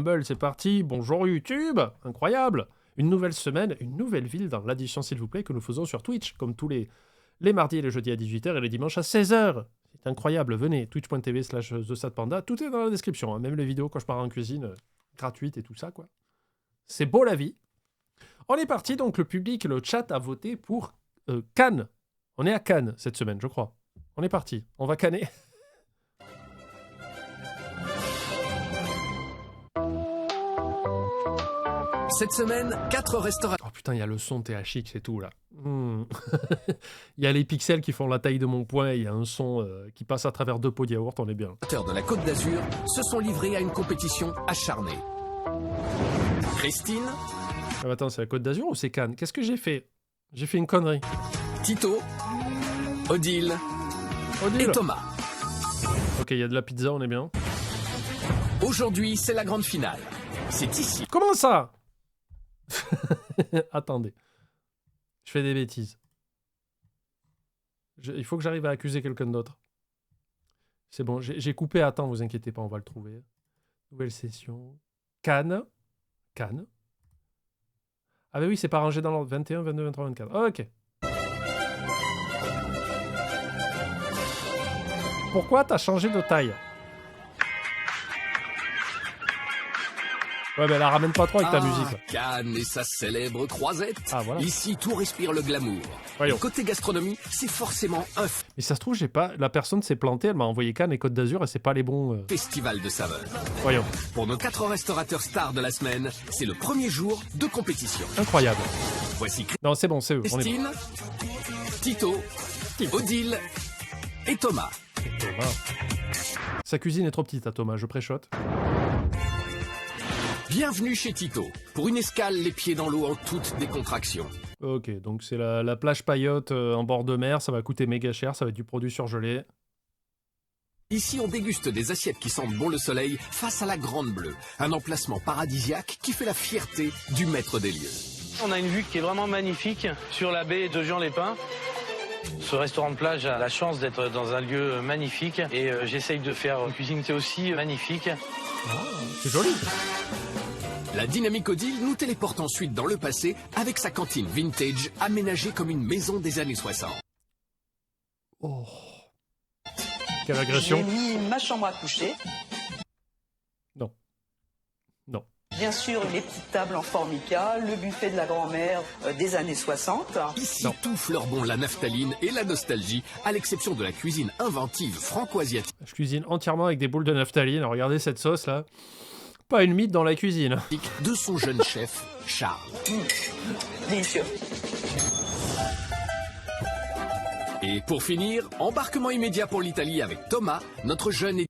Rumble, c'est parti. Bonjour YouTube, incroyable. Une nouvelle semaine, une nouvelle ville dans l'addition s'il vous plaît que nous faisons sur Twitch, comme tous les mardis et les jeudis à 18h et les dimanches à 16h. C'est incroyable, venez, twitch.tv/TheSatPanda, tout est dans la description, hein. Même les vidéos quand je pars en cuisine, gratuites et tout ça, quoi. C'est beau la vie. On est parti, donc le public, le chat a voté pour Cannes. On est à Cannes cette semaine, je crois. On est parti, on va canner. Cette semaine, 4 restaurants. Oh putain, il y a le son THX et tout là. Il y a les pixels qui font la taille de mon poing, il y a un son qui passe à travers 2 pots de yaourt, on est bien. De la Côte d'Azur se sont livrés à une compétition acharnée. Christine. Ah, attends, c'est la Côte d'Azur ou c'est Cannes? Qu'est-ce que j'ai fait? J'ai fait une connerie. Tito. Odile. Et Thomas. Ok, il y a de la pizza, on est bien. Aujourd'hui, c'est la grande finale. C'est ici. Comment ça? Attendez. Je fais des bêtises. Il faut que j'arrive à accuser quelqu'un d'autre. C'est bon, j'ai coupé. Attends, vous inquiétez pas, on va le trouver. Nouvelle session. Cannes. Cannes. Ah bah oui, c'est pas rangé dans l'ordre. 21, 22, 23, 24. Oh, ok. Pourquoi t'as changé de taille? Ouais, mais la ramène pas trop avec ta musique. Cannes et sa célèbre croisette. Ah, voilà. Ici, tout respire le glamour. Voyons. Et côté gastronomie, c'est forcément un Mais ça se trouve, j'ai pas. La personne s'est plantée, elle m'a envoyé Cannes et Côte d'Azur et c'est pas les bons. festival de saveurs. Voyons. Pour nos 4 restaurateurs stars de la semaine, c'est le premier jour de compétition. Incroyable. Voici Non, c'est bon, c'est eux. On est bon. Christine, Tito, Odile et Thomas. Thomas. Sa cuisine est trop petite à Thomas, je préchote. Bienvenue chez Tito, pour une escale les pieds dans l'eau en toute décontraction. Ok, donc c'est la plage paillote en bord de mer, ça va coûter méga cher, ça va être du produit surgelé. Ici, on déguste des assiettes qui sentent bon le soleil face à la Grande Bleue, un emplacement paradisiaque qui fait la fierté du maître des lieux. On a une vue qui est vraiment magnifique sur la baie de Juan-les-Pins. Ce restaurant de plage a la chance d'être dans un lieu magnifique et j'essaye de faire une cuisine qui est aussi magnifique. Ah, c'est joli. La dynamique Odile nous téléporte ensuite dans le passé avec sa cantine vintage aménagée comme une maison des années 60. Oh. Quelle agression. J'ai mis ma chambre à coucher. Non. Non. Bien sûr, les petites tables en formica, le buffet de la grand-mère des années 60. Ici, tout fleurbon la naphtaline et la nostalgie, à l'exception de la cuisine inventive franco-asiatique Je cuisine entièrement avec des boules de naphtaline. Regardez cette sauce là. Pas une mythe dans la cuisine. de son jeune chef, Charles. Délicieux. Et pour finir, embarquement immédiat pour l'Italie avec Thomas, notre jeune et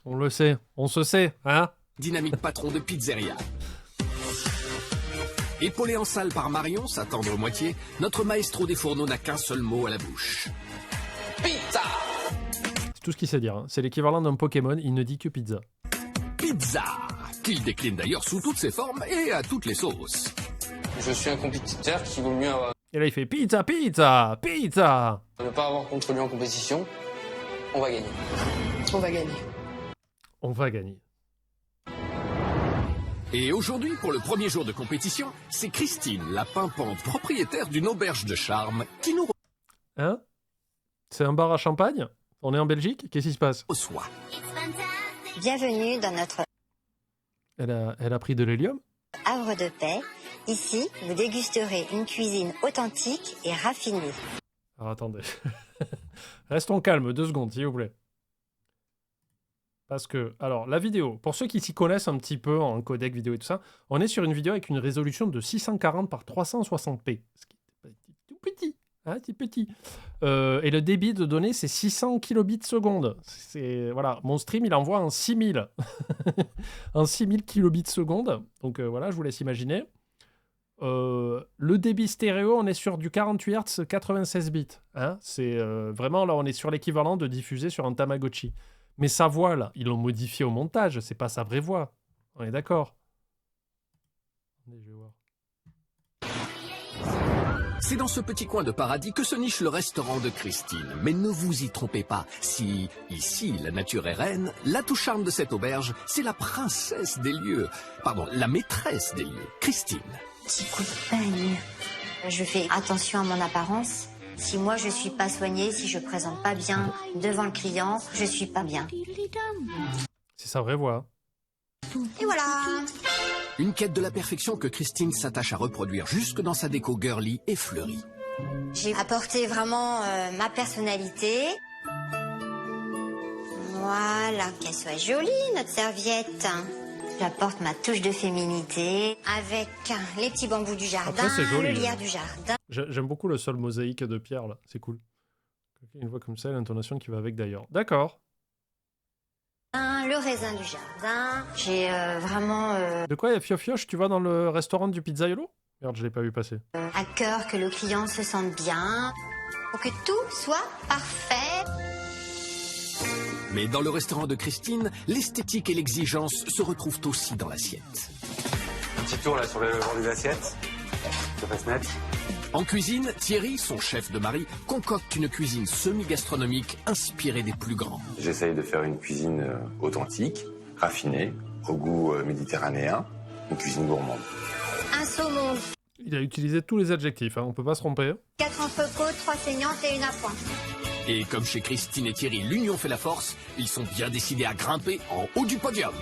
On le sait, on se sait, hein? dynamique patron de pizzeria. Épaulé en salle par Marion, sa tendre moitié, notre maestro des fourneaux n'a qu'un seul mot à la bouche. Pizza! C'est tout ce qu'il sait dire, hein. C'est l'équivalent d'un Pokémon, il ne dit que pizza. Pizza! Qu'il décline d'ailleurs sous toutes ses formes et à toutes les sauces. Je suis un compétiteur qui vaut mieux Et là il fait pizza, pizza, pizza! ne pas avoir contre lui en compétition. On va gagner. On va gagner. On va gagner. Et aujourd'hui, pour le premier jour de compétition, c'est Christine, la pimpante propriétaire d'une auberge de charme, qui nous Hein? C'est un bar à champagne? On est en Belgique? Qu'est-ce qui se passe? reçoit. Bienvenue dans notre Elle a pris de l'hélium? havre de paix. Ici, vous dégusterez une cuisine authentique et raffinée. Alors attendez. Restons calmes, 2 secondes, s'il vous plaît. Parce que, alors, la vidéo, pour ceux qui s'y connaissent un petit peu en codec vidéo et tout ça, on est sur une vidéo avec une résolution de 640 par 360p. Ce qui est tout petit. Hein, c'est petit. Et le débit de données, c'est 600 kilobits seconde. Voilà, mon stream, il envoie en 6000. En 6000 kilobits seconde. Donc voilà, je vous laisse imaginer. Le débit stéréo, on est sur du 48 Hz 96 bits. Hein, c'est vraiment, là, on est sur l'équivalent de diffuser sur un Tamagotchi. Mais sa voix, là, ils l'ont modifiée au montage, c'est pas sa vraie voix. On est d'accord. Attendez, je vais voir. C'est dans ce petit coin de paradis que se niche le restaurant de Christine. Mais ne vous y trompez pas, si ici la nature est reine, l'atout charme de cette auberge, c'est la princesse des lieux. Pardon, la maîtresse des lieux, Christine. Petit coup de peigne. Je fais attention à mon apparence. Si moi je suis pas soignée, si je présente pas bien devant le client, je suis pas bien. C'est sa vraie voix. Et voilà. Une quête de la perfection que Christine s'attache à reproduire jusque dans sa déco girly et fleurie. J'ai apporté vraiment ma personnalité. Voilà, qu'elle soit jolie notre serviette. J'apporte ma touche de féminité avec les petits bambous du jardin, Après, c'est joli, le lierre du jardin. J'aime beaucoup le sol mosaïque de pierre, là. C'est cool. Une voix comme ça, l'intonation qui va avec d'ailleurs. D'accord. Le raisin du jardin. J'ai vraiment De quoi il y a Fiofioche, tu vas dans le restaurant du Pizzaiolo? Merde, je l'ai pas vu passer. à cœur que le client se sente bien, pour que tout soit parfait. Mais dans le restaurant de Christine, l'esthétique et l'exigence se retrouvent aussi dans l'assiette. Un petit tour là sur le bord des assiettes. Ça passe net. En cuisine, Thierry, son chef de mari, concocte une cuisine semi-gastronomique inspirée des plus grands. J'essaye de faire une cuisine authentique, raffinée, au goût méditerranéen, une cuisine gourmande. Un saumon, Il a utilisé tous les adjectifs, hein, on peut pas se tromper. 4 entrecôtes, 3 saignantes et une à point. Et comme chez Christine et Thierry, l'union fait la force, ils sont bien décidés à grimper en haut du podium.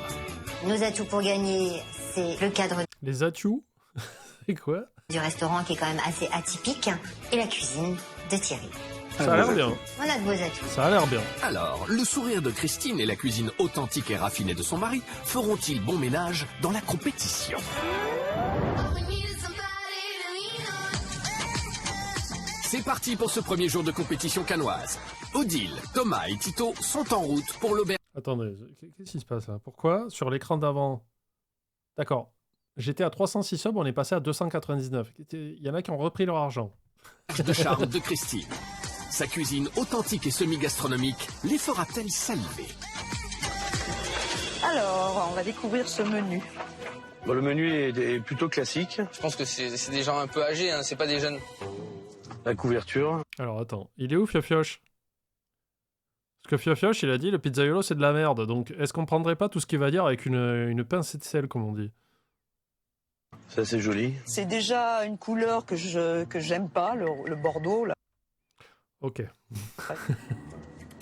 Nos atouts pour gagner, c'est le cadre Les atouts c'est quoi? du restaurant qui est quand même assez atypique et la cuisine de Thierry. Ça a l'air bien. On a de beaux atouts. Ça a l'air bien. Alors, le sourire de Christine et la cuisine authentique et raffinée de son mari feront-ils bon ménage dans la compétition? C'est parti pour ce premier jour de compétition canoise. Odile, Thomas et Tito sont en route pour l'auberge Attendez, qu'est-ce qui se passe là? Pourquoi sur l'écran d'avant? D'accord. J'étais à 306 subs, on est passé à 299. Il y en a qui ont repris leur argent. de charme de Christine. Sa cuisine authentique et semi-gastronomique les fera-t-elle saliver? Alors, on va découvrir ce menu. Bon, le menu est plutôt classique. Je pense que c'est des gens un peu âgés, hein, c'est pas des jeunes. La couverture. Alors attends, il est où Fiofioche? Parce que Fiofioche, il a dit le pizzaiolo c'est de la merde. Donc est-ce qu'on prendrait pas tout ce qu'il va dire avec une pincée de sel, comme on dit? Ça, c'est joli. C'est déjà une couleur que j'aime pas, le bordeaux. Là. Ok.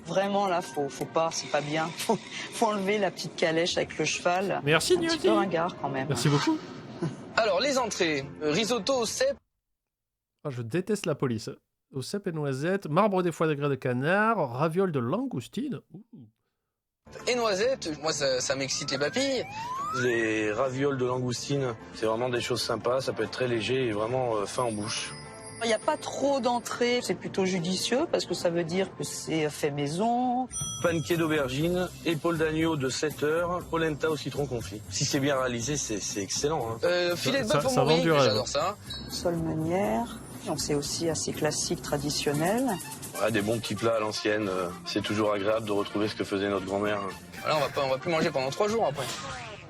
Vraiment, là, faut pas, c'est pas bien. Faut enlever la petite calèche avec le cheval. Merci Un petit Gnocchi. peu ringard quand même. Merci beaucoup. Alors, les entrées. Risotto au cèpe. Ah, je déteste la police. Au cèpe et noisettes, marbre des foies de gras de canard, ravioles de langoustine. Ouh. Et noisettes, moi ça m'excite les papilles. Les ravioles de langoustine, c'est vraiment des choses sympas. Ça peut être très léger et vraiment fin en bouche. Il n'y a pas trop d'entrées, c'est plutôt judicieux parce que ça veut dire que c'est fait maison. Panquet d'aubergine, épaule d'agneau de 7 heures, polenta au citron confit. Si c'est bien réalisé, c'est excellent. Hein. Filet de Ça- bœuf au ça vend mori, du rêve. j'adore ça. Sol meunière, donc c'est aussi assez classique, traditionnel. Ouais, des bons petits plats à l'ancienne. C'est toujours agréable de retrouver ce que faisait notre grand-mère. Là, on va plus manger pendant 3 jours après.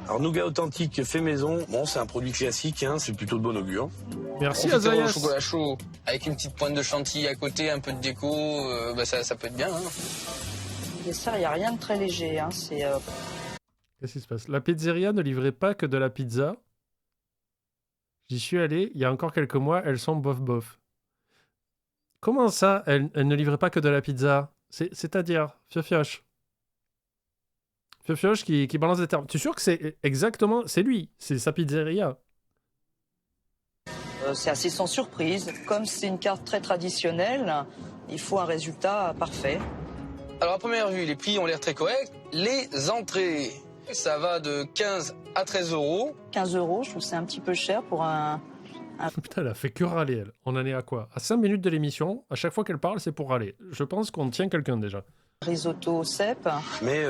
Alors, nougat authentique fait maison, bon, c'est un produit classique, hein, c'est plutôt de bon augure. Merci Confiterie au Azayas. chocolat chaud, avec une petite pointe de chantilly à côté, un peu de déco, ça peut être bien. Hein. Le dessert, il n'y a rien de très léger. Hein. C'est Qu'est-ce qui se passe? La pizzeria ne livrait pas que de la pizza. J'y suis allé il y a encore quelques mois, elles sont bof-bof. Comment ça, elle ne livrait pas que de la pizza? C'est-à-dire, Fiofioche. Fiofioche qui balance des termes. Tu es sûr que c'est exactement... C'est lui, c'est sa pizzeria. c'est assez sans surprise. Comme c'est une carte très traditionnelle, il faut un résultat parfait. Alors à première vue, les prix ont l'air très corrects. Les entrées, ça va de 15 à 13 euros. 15 €, je trouve que c'est un petit peu cher pour un... Putain, elle a fait que râler, elle. On en est à quoi? À 5 minutes de l'émission, à chaque fois qu'elle parle, c'est pour râler. Je pense qu'on tient quelqu'un déjà. Risotto au cèpe. Mais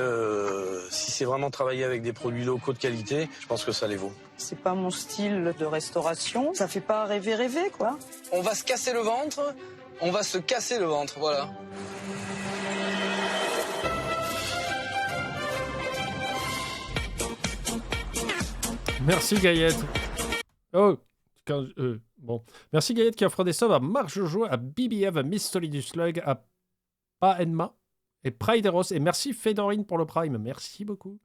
si c'est vraiment travaillé avec des produits locaux de qualité, je pense que ça les vaut. C'est pas mon style de restauration. Ça fait pas rêver, quoi. On va se casser le ventre, voilà. Merci Gaillette. Oh, Bon. Merci Gaëtte qui offre des subs à Marc Jojo, à BBF, à Miss Solidus Slug, à Paenma et Prideros. Et merci Fedorine pour le Prime. Merci beaucoup.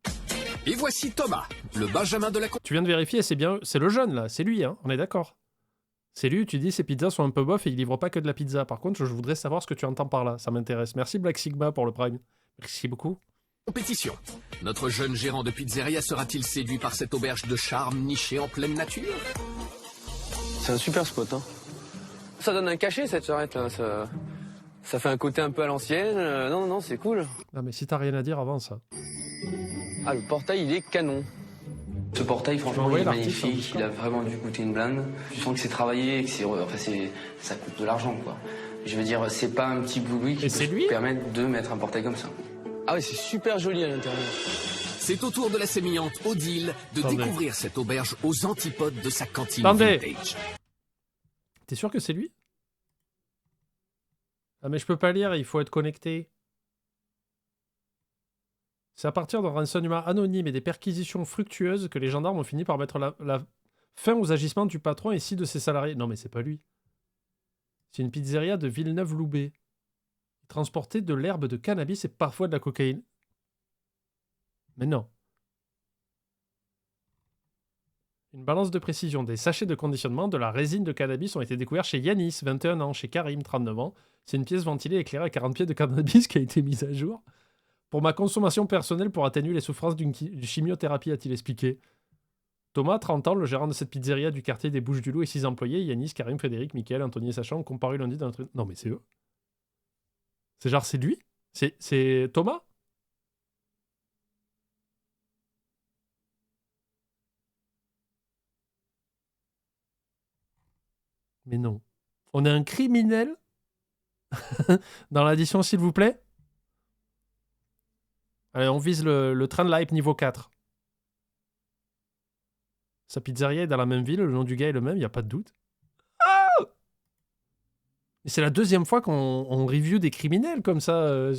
Et voici Thomas, le Benjamin de la... Tu viens de vérifier, c'est bien, c'est le jeune là, c'est lui, hein, on est d'accord. C'est lui où tu dis ses pizzas sont un peu bof et il livre pas que de la pizza. Par contre, je voudrais savoir ce que tu entends par là, ça m'intéresse. Merci Black Sigma pour le Prime. Merci beaucoup. compétition. Notre jeune gérant de pizzeria sera-t-il séduit par cette auberge de charme nichée en pleine nature? C'est un super spot, hein. Ça donne un cachet, cette charrette, là. Ça fait un côté un peu à l'ancienne. Non, c'est cool. Non mais si t'as rien à dire avant ça. Ah, le portail, il est canon. Ce portail, franchement, envoyer il est l'article, magnifique. Il a vraiment dû coûter une blinde. Tu sens que c'est travaillé, que ça coûte de l'argent, quoi. Je veux dire, c'est pas un petit boulot qui peut te permettre de mettre un portail comme ça. Ah oui, c'est super joli à l'intérieur. C'est au tour de la sémillante Odile de découvrir cette auberge aux antipodes de sa cantine vintage. T'es sûr que c'est lui? Ah mais je peux pas lire, il faut être connecté. C'est à partir d'un renseignement anonyme et des perquisitions fructueuses que les gendarmes ont fini par mettre la fin aux agissements du patron et 6 de ses salariés. Non mais c'est pas lui. C'est une pizzeria de Villeneuve-Loubet. Il transportait de l'herbe de cannabis et parfois de la cocaïne. Mais non. Une balance de précision, des sachets de conditionnement, de la résine de cannabis ont été découverts chez Yanis, 21 ans, chez Karim, 39 ans. C'est une pièce ventilée éclairée à 40 pieds de cannabis qui a été mise à jour. Pour ma consommation personnelle pour atténuer les souffrances d'une chimiothérapie, a-t-il expliqué. Thomas, 30 ans, le gérant de cette pizzeria du quartier des Bouches-du-Loup et 6 employés, Yanis, Karim, Frédéric, Mickaël, Anthony et Sachant, ont comparu lundi dans un truc... Non mais c'est eux. C'est genre, c'est lui? C'est Thomas? Mais non. On est un criminel dans l'addition, s'il vous plaît. Allez, on vise le train de la hype niveau 4. Sa pizzeria est dans la même ville, le nom du gars est le même, il n'y a pas de doute. Ah, et c'est la deuxième fois qu'on review des criminels comme ça.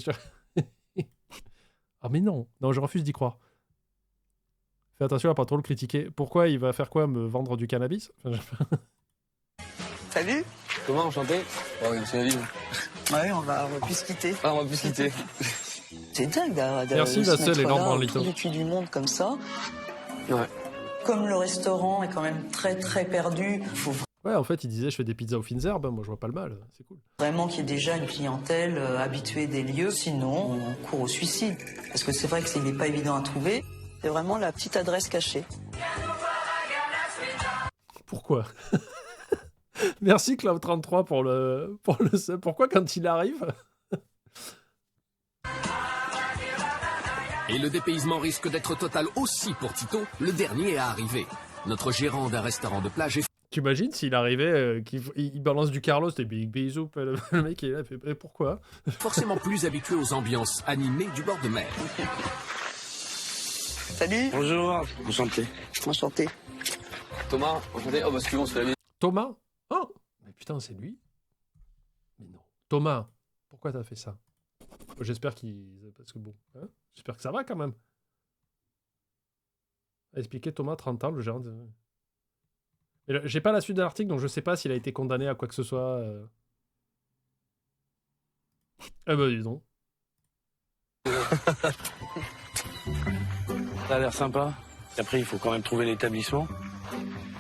Ah mais non, non, je refuse d'y croire. Fais attention à pas trop le critiquer. Pourquoi il va faire quoi? Me vendre du cannabis? Salut. Comment, enchanté? Oh oui, c'est la ville. Ouais, on va plus se quitter. Ah, on va plus se quitter. C'est dingue de merci, se Vassel et mettre là, Laurent au Lito. milieu du monde comme ça. Ouais. Comme le restaurant est quand même très très perdu, il faut Ouais, en fait, il disait je fais des pizzas aux fines herbes, moi je vois pas le mal, c'est cool. vraiment qu'il y ait déjà une clientèle habituée des lieux, sinon on court au suicide. Parce que c'est vrai que n'est pas évident à trouver. C'est vraiment la petite adresse cachée. Pourquoi? Merci Cloud33 pour le sub. Pourquoi quand il arrive? Et le dépaysement risque d'être total aussi pour Tito, le dernier à arriver. Notre gérant d'un restaurant de plage est T'imagines s'il arrivait, il balance du Carlos, des big bisous, le mec il est là, il fait pourquoi? forcément plus habitué aux ambiances animées du bord de mer. Salut. Bonjour. Enchanté. Enchanté. Thomas, enchanté. Oh, bah, suivant, c'est la vie. Thomas? Oh, mais putain, c'est lui? Mais non. Thomas, pourquoi t'as fait ça? J'espère qu'il... Parce que bon, hein, j'espère que ça va quand même. Expliquer Thomas, 30 ans, le gérant de... Mais là, j'ai pas la suite de l'article, donc je sais pas s'il a été condamné à quoi que ce soit. Eh ben, dis donc. Ça a l'air sympa. Après, il faut quand même trouver l'établissement.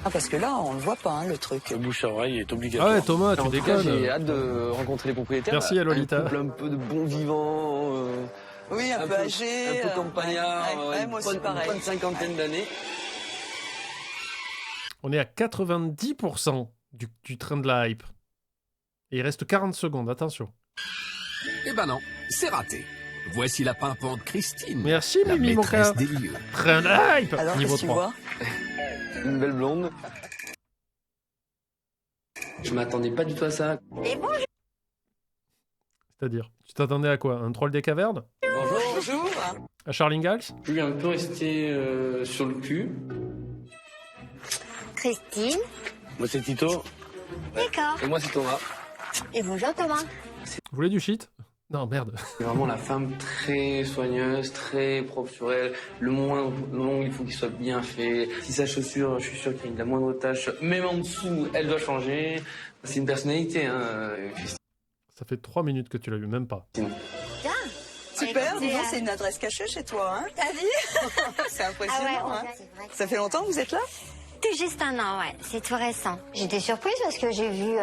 Ah, parce que là, on le voit pas, hein, le truc. Le bouche à oreille est obligatoire. Ah ouais, Thomas, tu En tout cas, déconnes. j'ai hâte de rencontrer les propriétaires. Merci à Lolita. Un couple un peu de bons vivants. Oui, un peu âgé. Un peu campagnard. Ouais, moi aussi, une pareil. bonne cinquantaine d'années. On est à 90% du train de la hype. Et il reste 40 secondes, attention. Eh ben non, c'est raté. Voici la pimpante Christine. Merci, la Mimi, mon maîtresse gars. des lieux. Train de hype. Alors, Niveau qu'est-ce que tu 3. vois? Une belle blonde. Je m'attendais pas du tout à ça. C'est-à-dire, tu t'attendais à quoi? Un troll des cavernes? Bonjour. À Charles Ingalls? Je suis un peu resté sur le cul. Christine. Moi, c'est Tito. D'accord. Et moi, c'est Thomas. Et bonjour Thomas. Vous voulez du shit? Non, merde. C'est vraiment la femme très soigneuse, très propre sur elle. Le moment il faut qu'il soit bien fait. Si sa chaussure, je suis sûr qu'il y a la moindre tâche, même en dessous, elle doit changer. C'est une personnalité, hein, Christine. Ça fait 3 minutes que tu l'as vu, même pas. Bien. Super, dis donc, c'est une adresse cachée chez toi, hein. T'as vu? C'est impressionnant, hein. Ça fait longtemps que vous êtes là? Tout juste un an, ouais. C'est tout récent. J'étais surprise parce que j'ai vu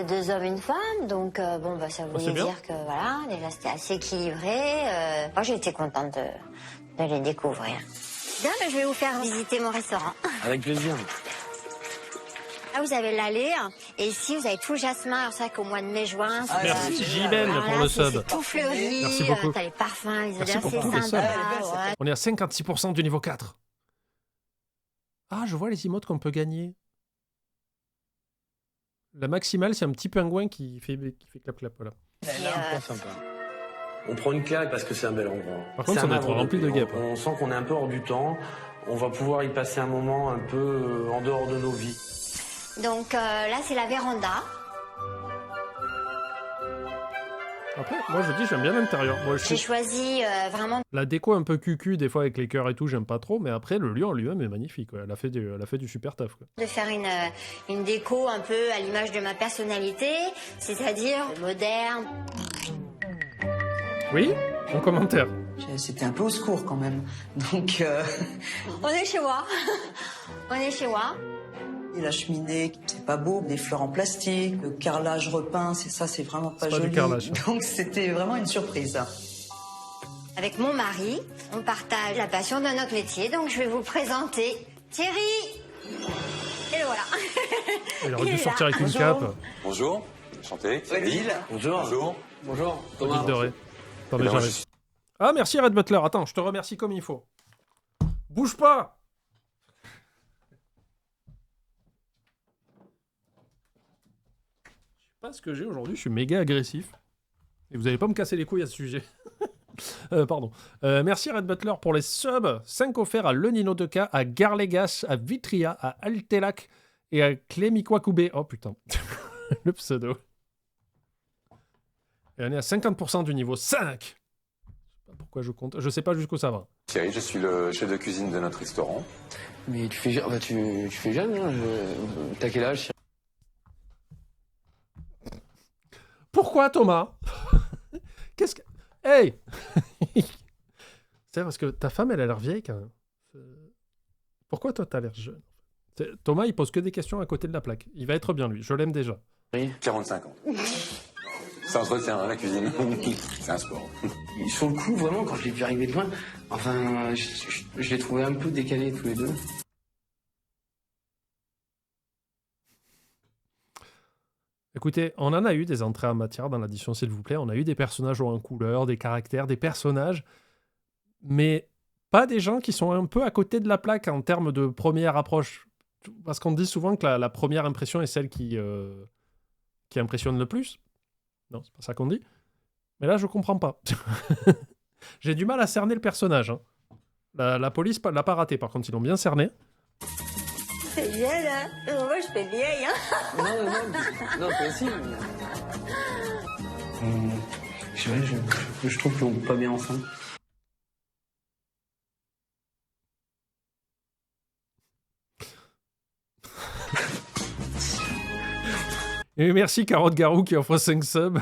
2 hommes, une femme. Donc, ça voulait dire que, voilà, déjà, c'était assez équilibré. Moi, j'ai été contente de les découvrir. Bien, je vais vous faire visiter mon restaurant. Avec plaisir. Là, vous avez l'allée. Et ici, vous avez tout le jasmin. Alors, c'est vrai qu'au mois de mai-juin... Merci, Jiben, pour le sub. C'est tout fleuri. Merci beaucoup. T'as les parfums, les Merci odeurs, pour tous c'est les subs. sympa. Ouais. On est à 56% du niveau 4. Ah, je vois les emotes qu'on peut gagner. La maximale, c'est un petit pingouin qui fait clap-clap, voilà. Sympa. On prend une claque parce que c'est un bel endroit. Par contre, ça doit être rempli de guêpes. On sent qu'on est un peu hors du temps. On va pouvoir y passer un moment un peu en dehors de nos vies. Donc là, c'est la véranda. Après, moi je dis j'aime bien l'intérieur. J'ai choisi vraiment... La déco un peu cucu, des fois avec les cœurs et tout, j'aime pas trop, mais après le lieu en lui-même est magnifique. Ouais. Elle a fait du super taf. Quoi. De faire une déco un peu à l'image de ma personnalité, c'est-à-dire moderne. Oui, en commentaire. C'était un peu au secours quand même. Donc, On est chez moi. On est chez moi. et la cheminée, c'est pas beau, des fleurs en plastique, le carrelage repeint, c'est vraiment pas joli. Du carrelage. Donc c'était vraiment une surprise. Avec mon mari, on partage la passion de notre métier, donc je vais vous présenter Thierry. Et le voilà. Il aurait dû est sortir là. avec une cape. Bonjour, enchanté. Odile. Bonjour. Bonjour. Bonjour, Odile Thomas. dorée. Attendez, moi, j'arrive. Ah, merci Red Butler. Attends, je te remercie comme il faut. Bouge pas. Je sais pas ce que j'ai aujourd'hui, je suis méga agressif. Et vous allez pas me casser les couilles à ce sujet. Pardon. Merci Red Butler pour les subs. 5 offerts à Lenino 2K, à Garlegas, à Vitria, à Altelac et à Clémiquacoubé. Oh putain. Le pseudo. Et on est à 50% du niveau 5. Je sais pas pourquoi je compte. Je sais pas jusqu'où ça va. Thierry, je suis le chef de cuisine de notre restaurant. Mais tu fais jeune, hein. T'as quel âge? Pourquoi Thomas? Qu'est-ce que... Hey. C'est parce que ta femme, elle a l'air vieille quand même. Pourquoi toi, t'as l'air jeune? Thomas, il pose que des questions à côté de la plaque. Il va être bien, lui. Je l'aime déjà. 45 ans. Ça entretient, hein, la cuisine. C'est un sport. Sur le coup, vraiment, quand je l'ai vu arriver de loin, enfin, je l'ai trouvé un peu décalé tous les deux. Écoutez, on en a eu des entrées en matière dans l'addition, s'il vous plaît. On a eu des personnages en couleur, des caractères, des personnages, mais pas des gens qui sont un peu à côté de la plaque en termes de première approche. Parce qu'on dit souvent que la première impression est celle qui impressionne le plus. Non, c'est pas ça qu'on dit. Mais là, je comprends pas. J'ai du mal à cerner le personnage. Hein. La police l'a pas raté, par contre, ils l'ont bien cerné. C'est vieille, hein. Moi, je fais vieille, hein. Non, toi aussi. Je trouve qu'on va pas bien ensemble. Et merci Carotte Garou qui offre 5 subs.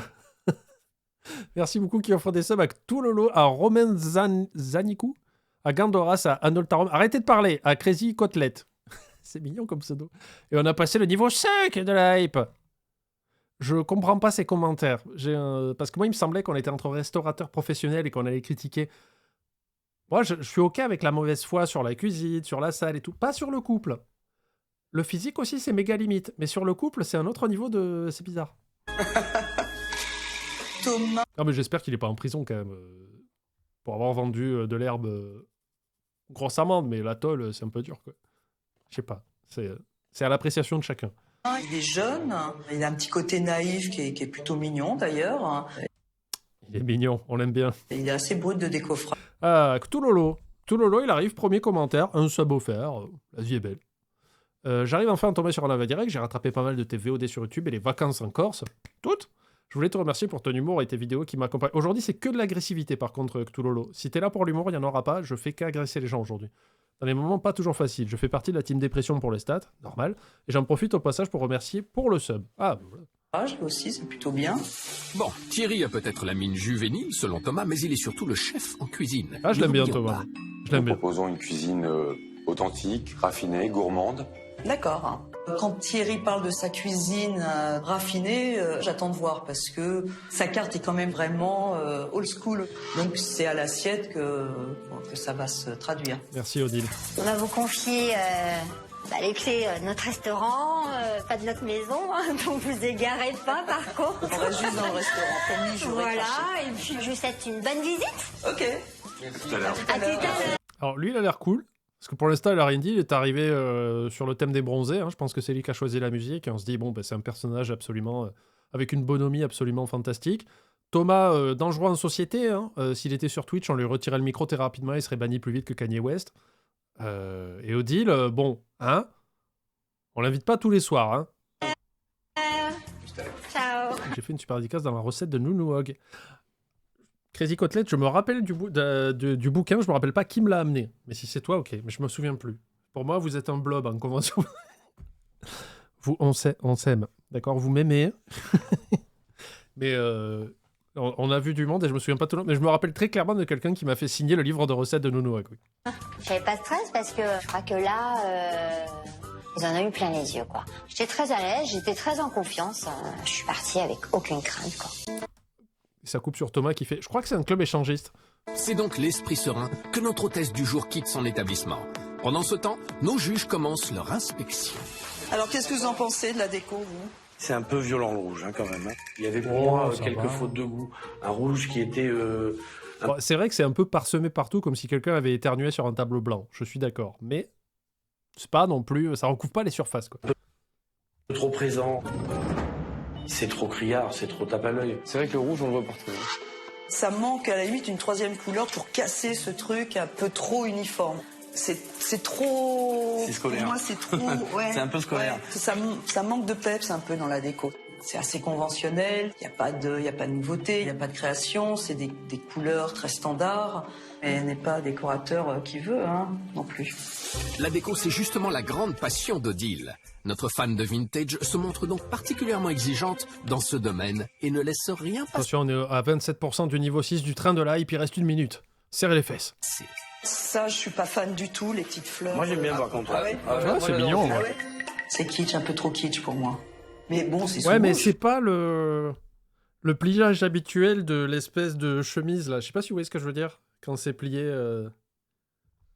Merci beaucoup qui offre des subs à Toulolo, à Romain Zanikou, à Gandoras, à Anoltarom. Arrêtez de parler, à Crazy Côtelette. C'est mignon comme pseudo. Et on a passé le niveau 5 de la hype. Je comprends pas ces commentaires. Parce que moi, il me semblait qu'on était entre restaurateurs professionnels et qu'on allait critiquer. Moi, je suis OK avec la mauvaise foi sur la cuisine, sur la salle et tout. Pas sur le couple. Le physique aussi, c'est méga limite. Mais sur le couple, c'est un autre niveau de... C'est bizarre. Thomas. Non, mais j'espère qu'il est pas en prison, quand même. Pour avoir vendu de l'herbe... Grosse amende, mais la tôle, c'est un peu dur, quoi. Je sais pas. C'est à l'appréciation de chacun. Il est jeune. Il a un petit côté naïf qui est plutôt mignon, d'ailleurs. Il est mignon, on l'aime bien. Il est assez brut de décoffrage. Ah, Toulolo. Toulolo, il arrive, premier commentaire, un sub offert. La vie est belle. J'arrive enfin à tomber sur un live direct. J'ai rattrapé pas mal de tes VOD sur YouTube et les vacances en Corse. Toutes. Je voulais te remercier pour ton humour et tes vidéos qui m'accompagnent. Aujourd'hui, c'est que de l'agressivité, par contre, Cthulhu. Si t'es là pour l'humour, il n'y en aura pas. Je fais qu'agresser les gens aujourd'hui. Dans les moments pas toujours faciles. Je fais partie de la team dépression pour les stats, normal. Et j'en profite au passage pour remercier pour le sub. Ah, voilà. Aussi, c'est plutôt bien. Bon, Thierry a peut-être la mine juvénile, selon Thomas, mais il est surtout le chef en cuisine. Ah, je l'aime bien, N'oublions Thomas. pas. Je l'aime Nous bien. proposons une cuisine authentique, raffinée, gourmande. D'accord. Quand Thierry parle de sa cuisine raffinée, j'attends de voir parce que sa carte est quand même vraiment old school. Donc c'est à l'assiette que ça va se traduire. Merci, Odile. On va vous confier les clés de notre restaurant, pas de notre maison, hein, donc vous égarez pas par contre. On reste juste dans le restaurant. Promis, j'aurai Voilà, craché. et puis je vous souhaite une bonne visite. Ok. Tout à l'heure. À tout à l'heure. Alors, lui, il a l'air cool. Parce que pour l'instant, il a rien dit. Il est arrivé sur le thème des bronzés. Hein. Je pense que c'est lui qui a choisi la musique. Et on se dit, bon, c'est un personnage absolument... avec une bonhomie absolument fantastique. Thomas, dangereux en société. Hein. S'il était sur Twitch, on lui retirait le micro très rapidement. Il serait banni plus vite que Kanye West. Et Odile, bon, hein, on l'invite pas tous les soirs. Hein. Ciao. J'ai fait une super dédicace dans la recette de Nounouog. Crazy Côtelette, je me rappelle du bouquin, je me rappelle pas qui me l'a amené. Mais si c'est toi, ok, mais je me souviens plus. Pour moi, vous êtes un blob en convention. On s'aime, d'accord? Vous m'aimez. Mais on a vu du monde et je me souviens pas tout le monde. Mais je me rappelle très clairement de quelqu'un qui m'a fait signer le livre de recettes de Nounouog. Oui. J'avais pas de stress parce que je crois que là, ils en ont eu plein les yeux, quoi. J'étais très à l'aise, j'étais très en confiance. Je suis partie avec aucune crainte, quoi. Et ça coupe sur Thomas qui fait... Je crois que c'est un club échangiste. C'est donc l'esprit serein que notre hôtesse du jour quitte son établissement. Pendant ce temps, nos juges commencent leur inspection. Alors qu'est-ce que vous en pensez de la déco, vous? C'est un peu violent le rouge, hein, quand même. Hein. Il y avait pour Oh, moi ça quelques va. fautes de goût. Un rouge qui était... Bon, c'est vrai que c'est un peu parsemé partout, comme si quelqu'un avait éternué sur un tableau blanc. Je suis d'accord. Mais c'est pas non plus... Ça recouvre pas les surfaces, quoi. trop présent. C'est trop criard, c'est trop tape à l'œil. C'est vrai que le rouge, on le voit partout. Ça manque à la limite une troisième couleur pour casser ce truc un peu trop uniforme. C'est trop... C'est scolaire. Pour moi, c'est trop... Ouais, C'est un peu scolaire. Ouais, ça manque de peps un peu dans la déco. C'est assez conventionnel, il n'y a pas de nouveauté, il n'y a pas de création, c'est des couleurs très standards. Mais elle n'est pas décorateur qui veut, hein, non plus. La déco, c'est justement la grande passion d'Odile. Notre fan de vintage se montre donc particulièrement exigeante dans ce domaine et ne laisse rien Attention, on est à 27% du niveau 6 du train de la hype, il reste 1 minute. Serrez les fesses. passer. Ça, je suis pas fan du tout, les petites fleurs. Moi, j'aime bien par contre. Ah ouais Ouais, c'est mignon, en Ah vrai. ouais C'est kitsch, un peu trop kitsch pour moi. Mais bon, c'est Ouais, mais sous-mouche. c'est pas le pliage habituel de l'espèce de chemise, là. Je sais pas si vous voyez ce que je veux dire. Quand c'est plié...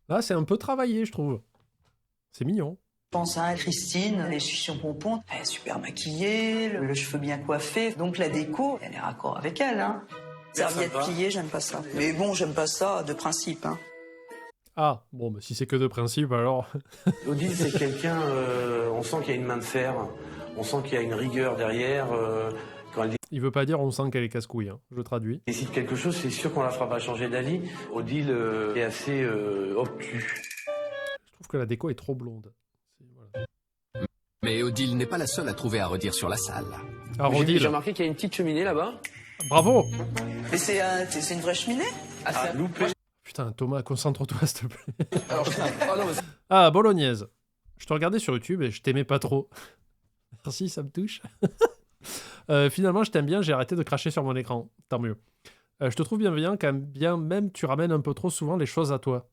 Là, c'est un peu travaillé, je trouve. C'est mignon. Je pense à Christine, les chichons pompons, elle est super maquillée, le cheveu bien coiffé. Donc la déco, elle est raccord avec elle. Hein. Serviette sympa. pliée, j'aime pas ça. Mais bon, j'aime pas ça de principe. Hein. Ah, bon, bah, si c'est que de principe, alors... Odile, c'est quelqu'un, on sent qu'il y a une main de fer, on sent qu'il y a une rigueur derrière. Quand elle Il veut pas dire on sent qu'elle est casse-couille, hein. Je traduis. décide quelque chose, c'est sûr qu'on la fera pas changer d'avis. Odile est assez obtus. Je trouve que la déco est trop blonde. Voilà. Mais Odile n'est pas la seule à trouver à redire sur la salle. Ah, J'ai Rodil, remarqué qu'il y a une petite cheminée là-bas. bravo. Mais c'est une vraie cheminée? Ah, Loupé. Putain, Thomas, concentre-toi, s'il te plaît. alors, oh non, mais Ah, bolognaise. Je te regardais sur YouTube et je t'aimais pas trop. Merci, ça me touche. Finalement, je t'aime bien, j'ai arrêté de cracher sur mon écran. Tant mieux. Je te trouve bienveillant, quand bien même tu ramènes un peu trop souvent les choses à toi.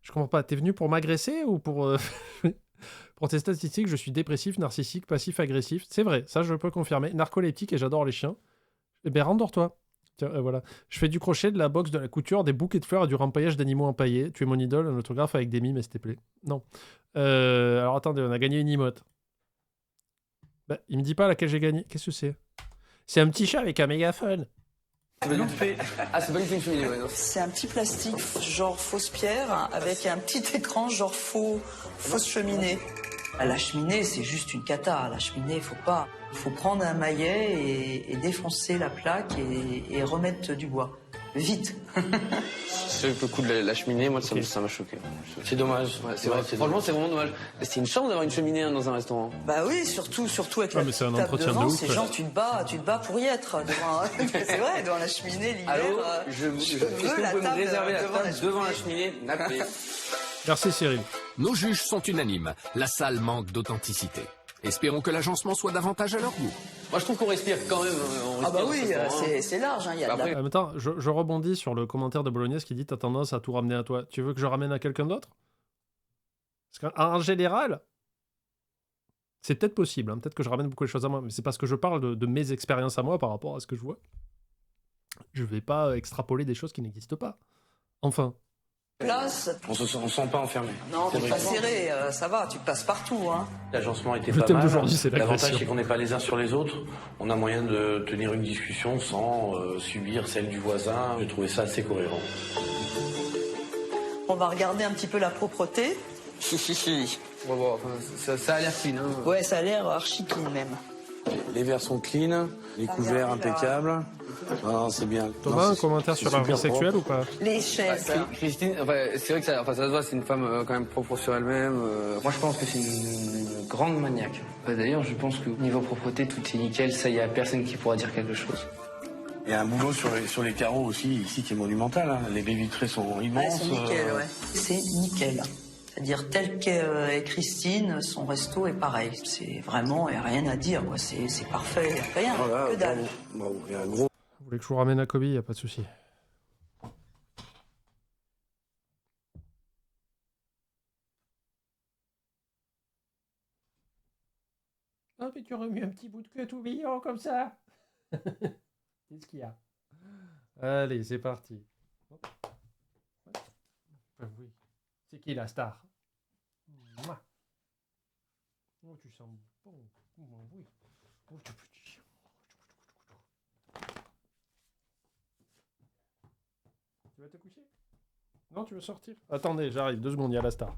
Je comprends pas, t'es venu pour m'agresser ou pour... Pour tes statistiques, je suis dépressif, narcissique, passif-agressif. C'est vrai, ça je peux confirmer. Narcoleptique et j'adore les chiens. Eh ben, rendors-toi. Tiens, voilà. Je fais du crochet, de la boxe, de la couture, des bouquets de fleurs et du rempaillage d'animaux empaillés. Tu es mon idole, un autographe avec des mimes, s'il te plaît. Non. Alors attendez, on a gagné une emote. Bah, il me dit pas laquelle j'ai gagné. Qu'est-ce que c'est? C'est un petit chat avec un mégaphone. Loupé. Ah, c'est pas du tout une cheminée, ouais, non. C'est un petit plastique genre fausse pierre avec un petit écran genre fausse cheminée. La cheminée, c'est juste une cata. La cheminée, faut prendre un maillet et défoncer la plaque et remettre du bois. Vite. C'est le coup de la cheminée, moi, ça m'a choqué. C'est dommage. Ouais, c'est vrai. Franchement, c'est vraiment dommage. C'est une chance d'avoir une cheminée dans un restaurant. Bah oui, surtout avec la mais c'est un table entretien devant, de ouf, c'est ouais. genre tu te bats pour y être devant. C'est vrai, devant la cheminée l'hiver. Allô, je est-ce que vous veux pouvez me réserver la devant table devant la cheminée? Nappé. Merci Cyril. Nos juges sont unanimes. La salle manque d'authenticité. Espérons que l'agencement soit davantage à leur goût. Moi, je trouve qu'on respire quand même. Ah bah oui, c'est large, hein, il y a de la... En même temps, je rebondis sur le commentaire de Bolognaise qui dit t'as tendance à tout ramener à toi. Tu veux que je ramène à quelqu'un d'autre? Parce qu'en général, c'est peut-être possible. Hein, peut-être que je ramène beaucoup de choses à moi, mais c'est parce que je parle de mes expériences à moi par rapport à ce que je vois. Je vais pas extrapoler des choses qui n'existent pas. Enfin. place. On sent pas enfermé. Non, t'es pas serré, ça va, tu passes partout. Hein. L'agencement était le pas thème mal. d'aujourd'hui, c'est l'agression. L'avantage, c'est qu'on n'est pas les uns sur les autres. On a moyen de tenir une discussion sans subir celle du voisin. J'ai trouvé ça assez cohérent. On va regarder un petit peu la propreté. On va voir, enfin, ça a l'air clean. Hein. Ouais, ça a l'air archi clean même. Les verres sont clean, les couverts impeccables. Non, c'est bien. Thomas, Non, un commentaire sur la vie sexuelle ou pas? Les chaises. Christine, enfin, c'est vrai que ça se voit, c'est une femme quand même propre sur elle-même. Moi, je pense que c'est une grande maniaque. D'ailleurs, je pense que niveau propreté, tout est nickel. Ça, il y a personne qui pourra dire quelque chose. Il y a un boulot sur les carreaux aussi, ici, qui est monumental. Hein. Les baies vitrées sont immenses. Ouais, c'est nickel, ouais. C'est nickel. C'est-à-dire, tel qu'est Christine, son resto est pareil. C'est vraiment, il n'y a rien à dire, quoi. C'est parfait, rien, voilà, que dalle. Bravo. Il y a un gros... Vous voulez que je vous ramène à Kobe, il n'y a pas de souci. Ah, mais tu aurais mis un petit bout de queue tout mignon comme ça. Qu'est-ce qu'il y a? Allez, c'est parti. Oui. C'est qui la star? Oh, tu sens bon. Oui. Oh, tu petit. Tu vas te coucher? Non, tu veux sortir? Attendez, j'arrive. 2 secondes, il y a la star.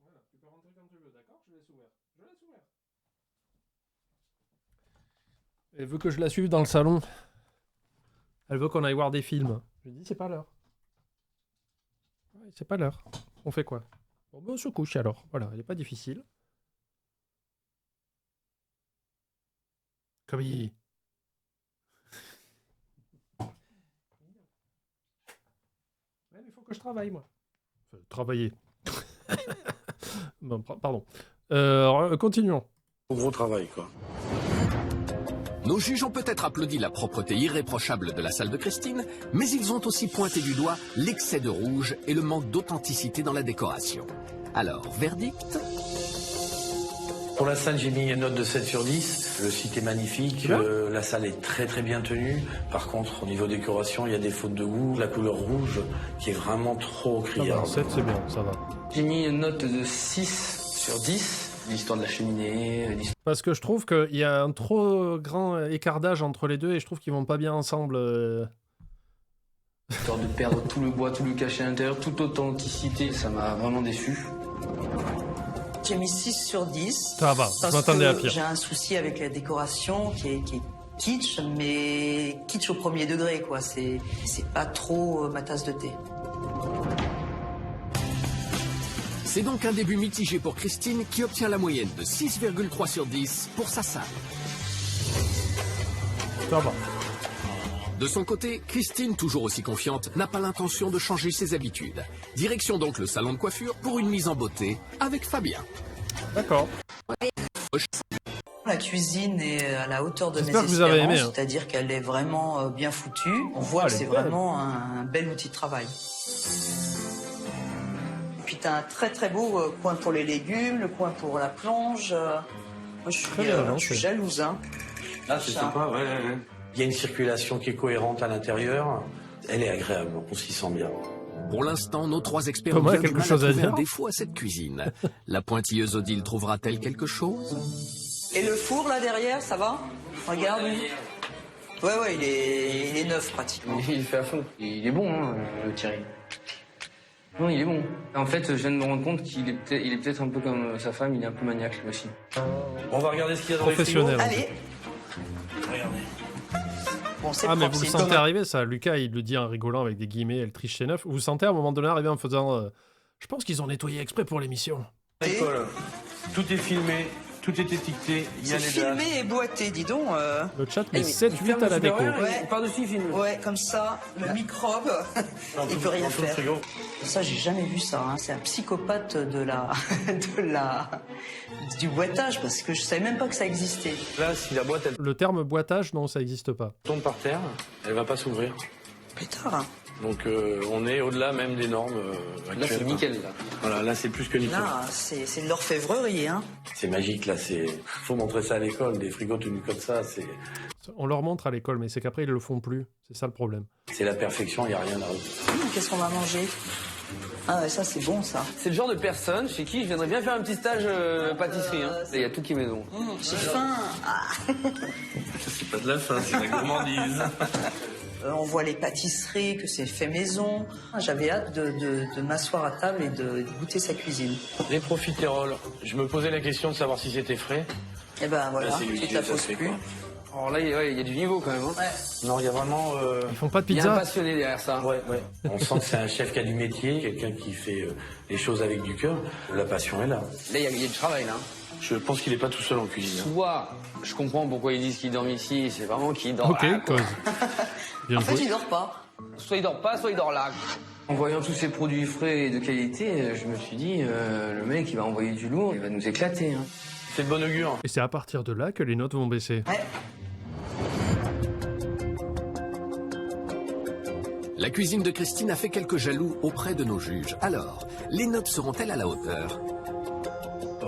Voilà, tu peux rentrer quand tu veux, d'accord? Je laisse ouvert. Elle veut que je la suive dans le salon. Elle veut qu'on aille voir des films. Je lui dis, c'est pas l'heure. Ouais, c'est pas l'heure. On fait quoi? Bon, ben on se couche alors. Voilà, elle est pas difficile. Comme il... Ouais, mais il faut que je travaille, moi. Enfin, travailler. Bon, pardon. Continuons. Gros travail, quoi. Nos juges ont peut-être applaudi la propreté irréprochable de la salle de Christine, mais ils ont aussi pointé du doigt l'excès de rouge et le manque d'authenticité dans la décoration. Alors, verdict? Pour la salle, j'ai mis une note de 7 sur 10. Le site est magnifique, la salle est très très bien tenue. Par contre, au niveau décoration, il y a des fautes de goût. La couleur rouge qui est vraiment trop criarde. 7, c'est bien, ça va. J'ai mis une note de 6 sur 10. L'histoire de la cheminée. Parce que je trouve qu'il y a un trop grand écart d'âge entre les deux et je trouve qu'ils vont pas bien ensemble. L'histoire de perdre tout le bois, tout le cachet à l'intérieur, toute authenticité, ça m'a vraiment déçu. J'ai mis 6 sur 10. Ça va, je m'attendais à pire. J'ai un souci avec la décoration qui est kitsch, mais kitsch au premier degré, quoi. C'est pas trop ma tasse de thé. C'est donc un début mitigé pour Christine qui obtient la moyenne de 6,3 sur 10 pour sa salle. Ça va. De son côté, Christine, toujours aussi confiante, n'a pas l'intention de changer ses habitudes. Direction donc le salon de coiffure pour une mise en beauté avec Fabien. D'accord. La cuisine est à la hauteur de mes J'espère que vous avez aimé, espérances, hein. c'est-à-dire qu'elle est vraiment bien foutue. On voit que c'est vraiment un bel outil de travail. Et puis t'as un très très beau coin pour les légumes, le coin pour la plonge. Moi je suis jalouse, hein. Là, c'est sympa, ouais. Il y a une circulation qui est cohérente à l'intérieur. Elle est agréable, on s'y sent bien. Pour l'instant, nos 3 experts Thomas ont a bien du quelque mal à chose à trouver dire un défaut à cette cuisine. La pointilleuse Odile trouvera-t-elle quelque chose? Et le four là derrière, ça va? Regarde. Ouais, il est neuf pratiquement. Il fait à fond. Il est bon, hein, le Thierry. Non, il est bon. En fait, je viens de me rendre compte qu'il est peut-être un peu comme sa femme, il est un peu maniaque lui aussi. On va regarder ce qu'il y a dans les frigos. Professionnel. Allez. Regardez. Bon, c'est Ah, mais propre, vous le c'est sentez comme- arriver, ça. Lucas, il le dit en rigolant avec des guillemets, elle triche chez Neuf. Vous le sentez à un moment donné arriver en faisant je pense qu'ils ont nettoyé exprès pour l'émission. L'école, tout est filmé, tout est étiqueté, il y a C'est les dates. filmé et boîté, dis donc. Le chat met Eh, mais 7-8 ferme à la le déco. supérieur, Ouais. Par-dessus, il filme. Ouais, comme ça, le microbe, il peut rien faire. Ça, j'ai jamais vu ça. Hein. C'est un psychopathe de du boitage, parce que je savais même pas que ça existait. Là, si la boîte elle Le terme boitage, non, ça n'existe pas. tombe par terre, elle va pas s'ouvrir. Pétard. Hein. Donc on est au-delà même des normes Là, actuelles. c'est nickel, là. Voilà, là c'est plus que nickel. Là, c'est de l'orfèvrerie. Hein. C'est magique, là, faut montrer ça à l'école, des frigos tenus comme ça, On leur montre à l'école, mais c'est qu'après, ils le font plus. C'est ça le problème. c'est la perfection, il n'y a rien à redire. Qu'est-ce qu'on va manger? Ah ouais, ça c'est bon ça. C'est le genre de personne chez qui je viendrais bien faire un petit stage pâtisserie. Hein. Il y a tout qui est maison. J'ai faim. Ah. C'est pas de la faim, c'est de la gourmandise. On voit les pâtisseries, que c'est fait maison. J'avais hâte de m'asseoir à table et de goûter sa cuisine. Les profiteroles, je me posais la question de savoir si c'était frais. Et ben voilà, Là, c'est lui tu qui te la les a poses fait, plus. quoi. Alors là, il y a du niveau quand même. Hein. Ouais. Non, il y a vraiment... Ils font pas de Il y a un pizza. passionné derrière ça. Ouais. On sent que c'est un chef qui a du métier, quelqu'un qui fait les choses avec du cœur. La passion est là. Là, il y a du travail, là. Je pense qu'il n'est pas tout seul en cuisine. hein. Soit, je comprends pourquoi ils disent qu'ils dorment ici, c'est vraiment qu'ils dorment Ok, là, quoi. cause. Bien En fait, joué. il dort pas. Soit il dort pas, soit il dort là. En voyant tous ces produits frais et de qualité, je me suis dit, le mec, il va envoyer du lourd, il va nous éclater. Hein. C'est de bon augure. Et c'est à partir de là que les notes vont baisser. Ouais. La cuisine de Christine a fait quelques jaloux auprès de nos juges. Alors, les notes seront-elles à la hauteur?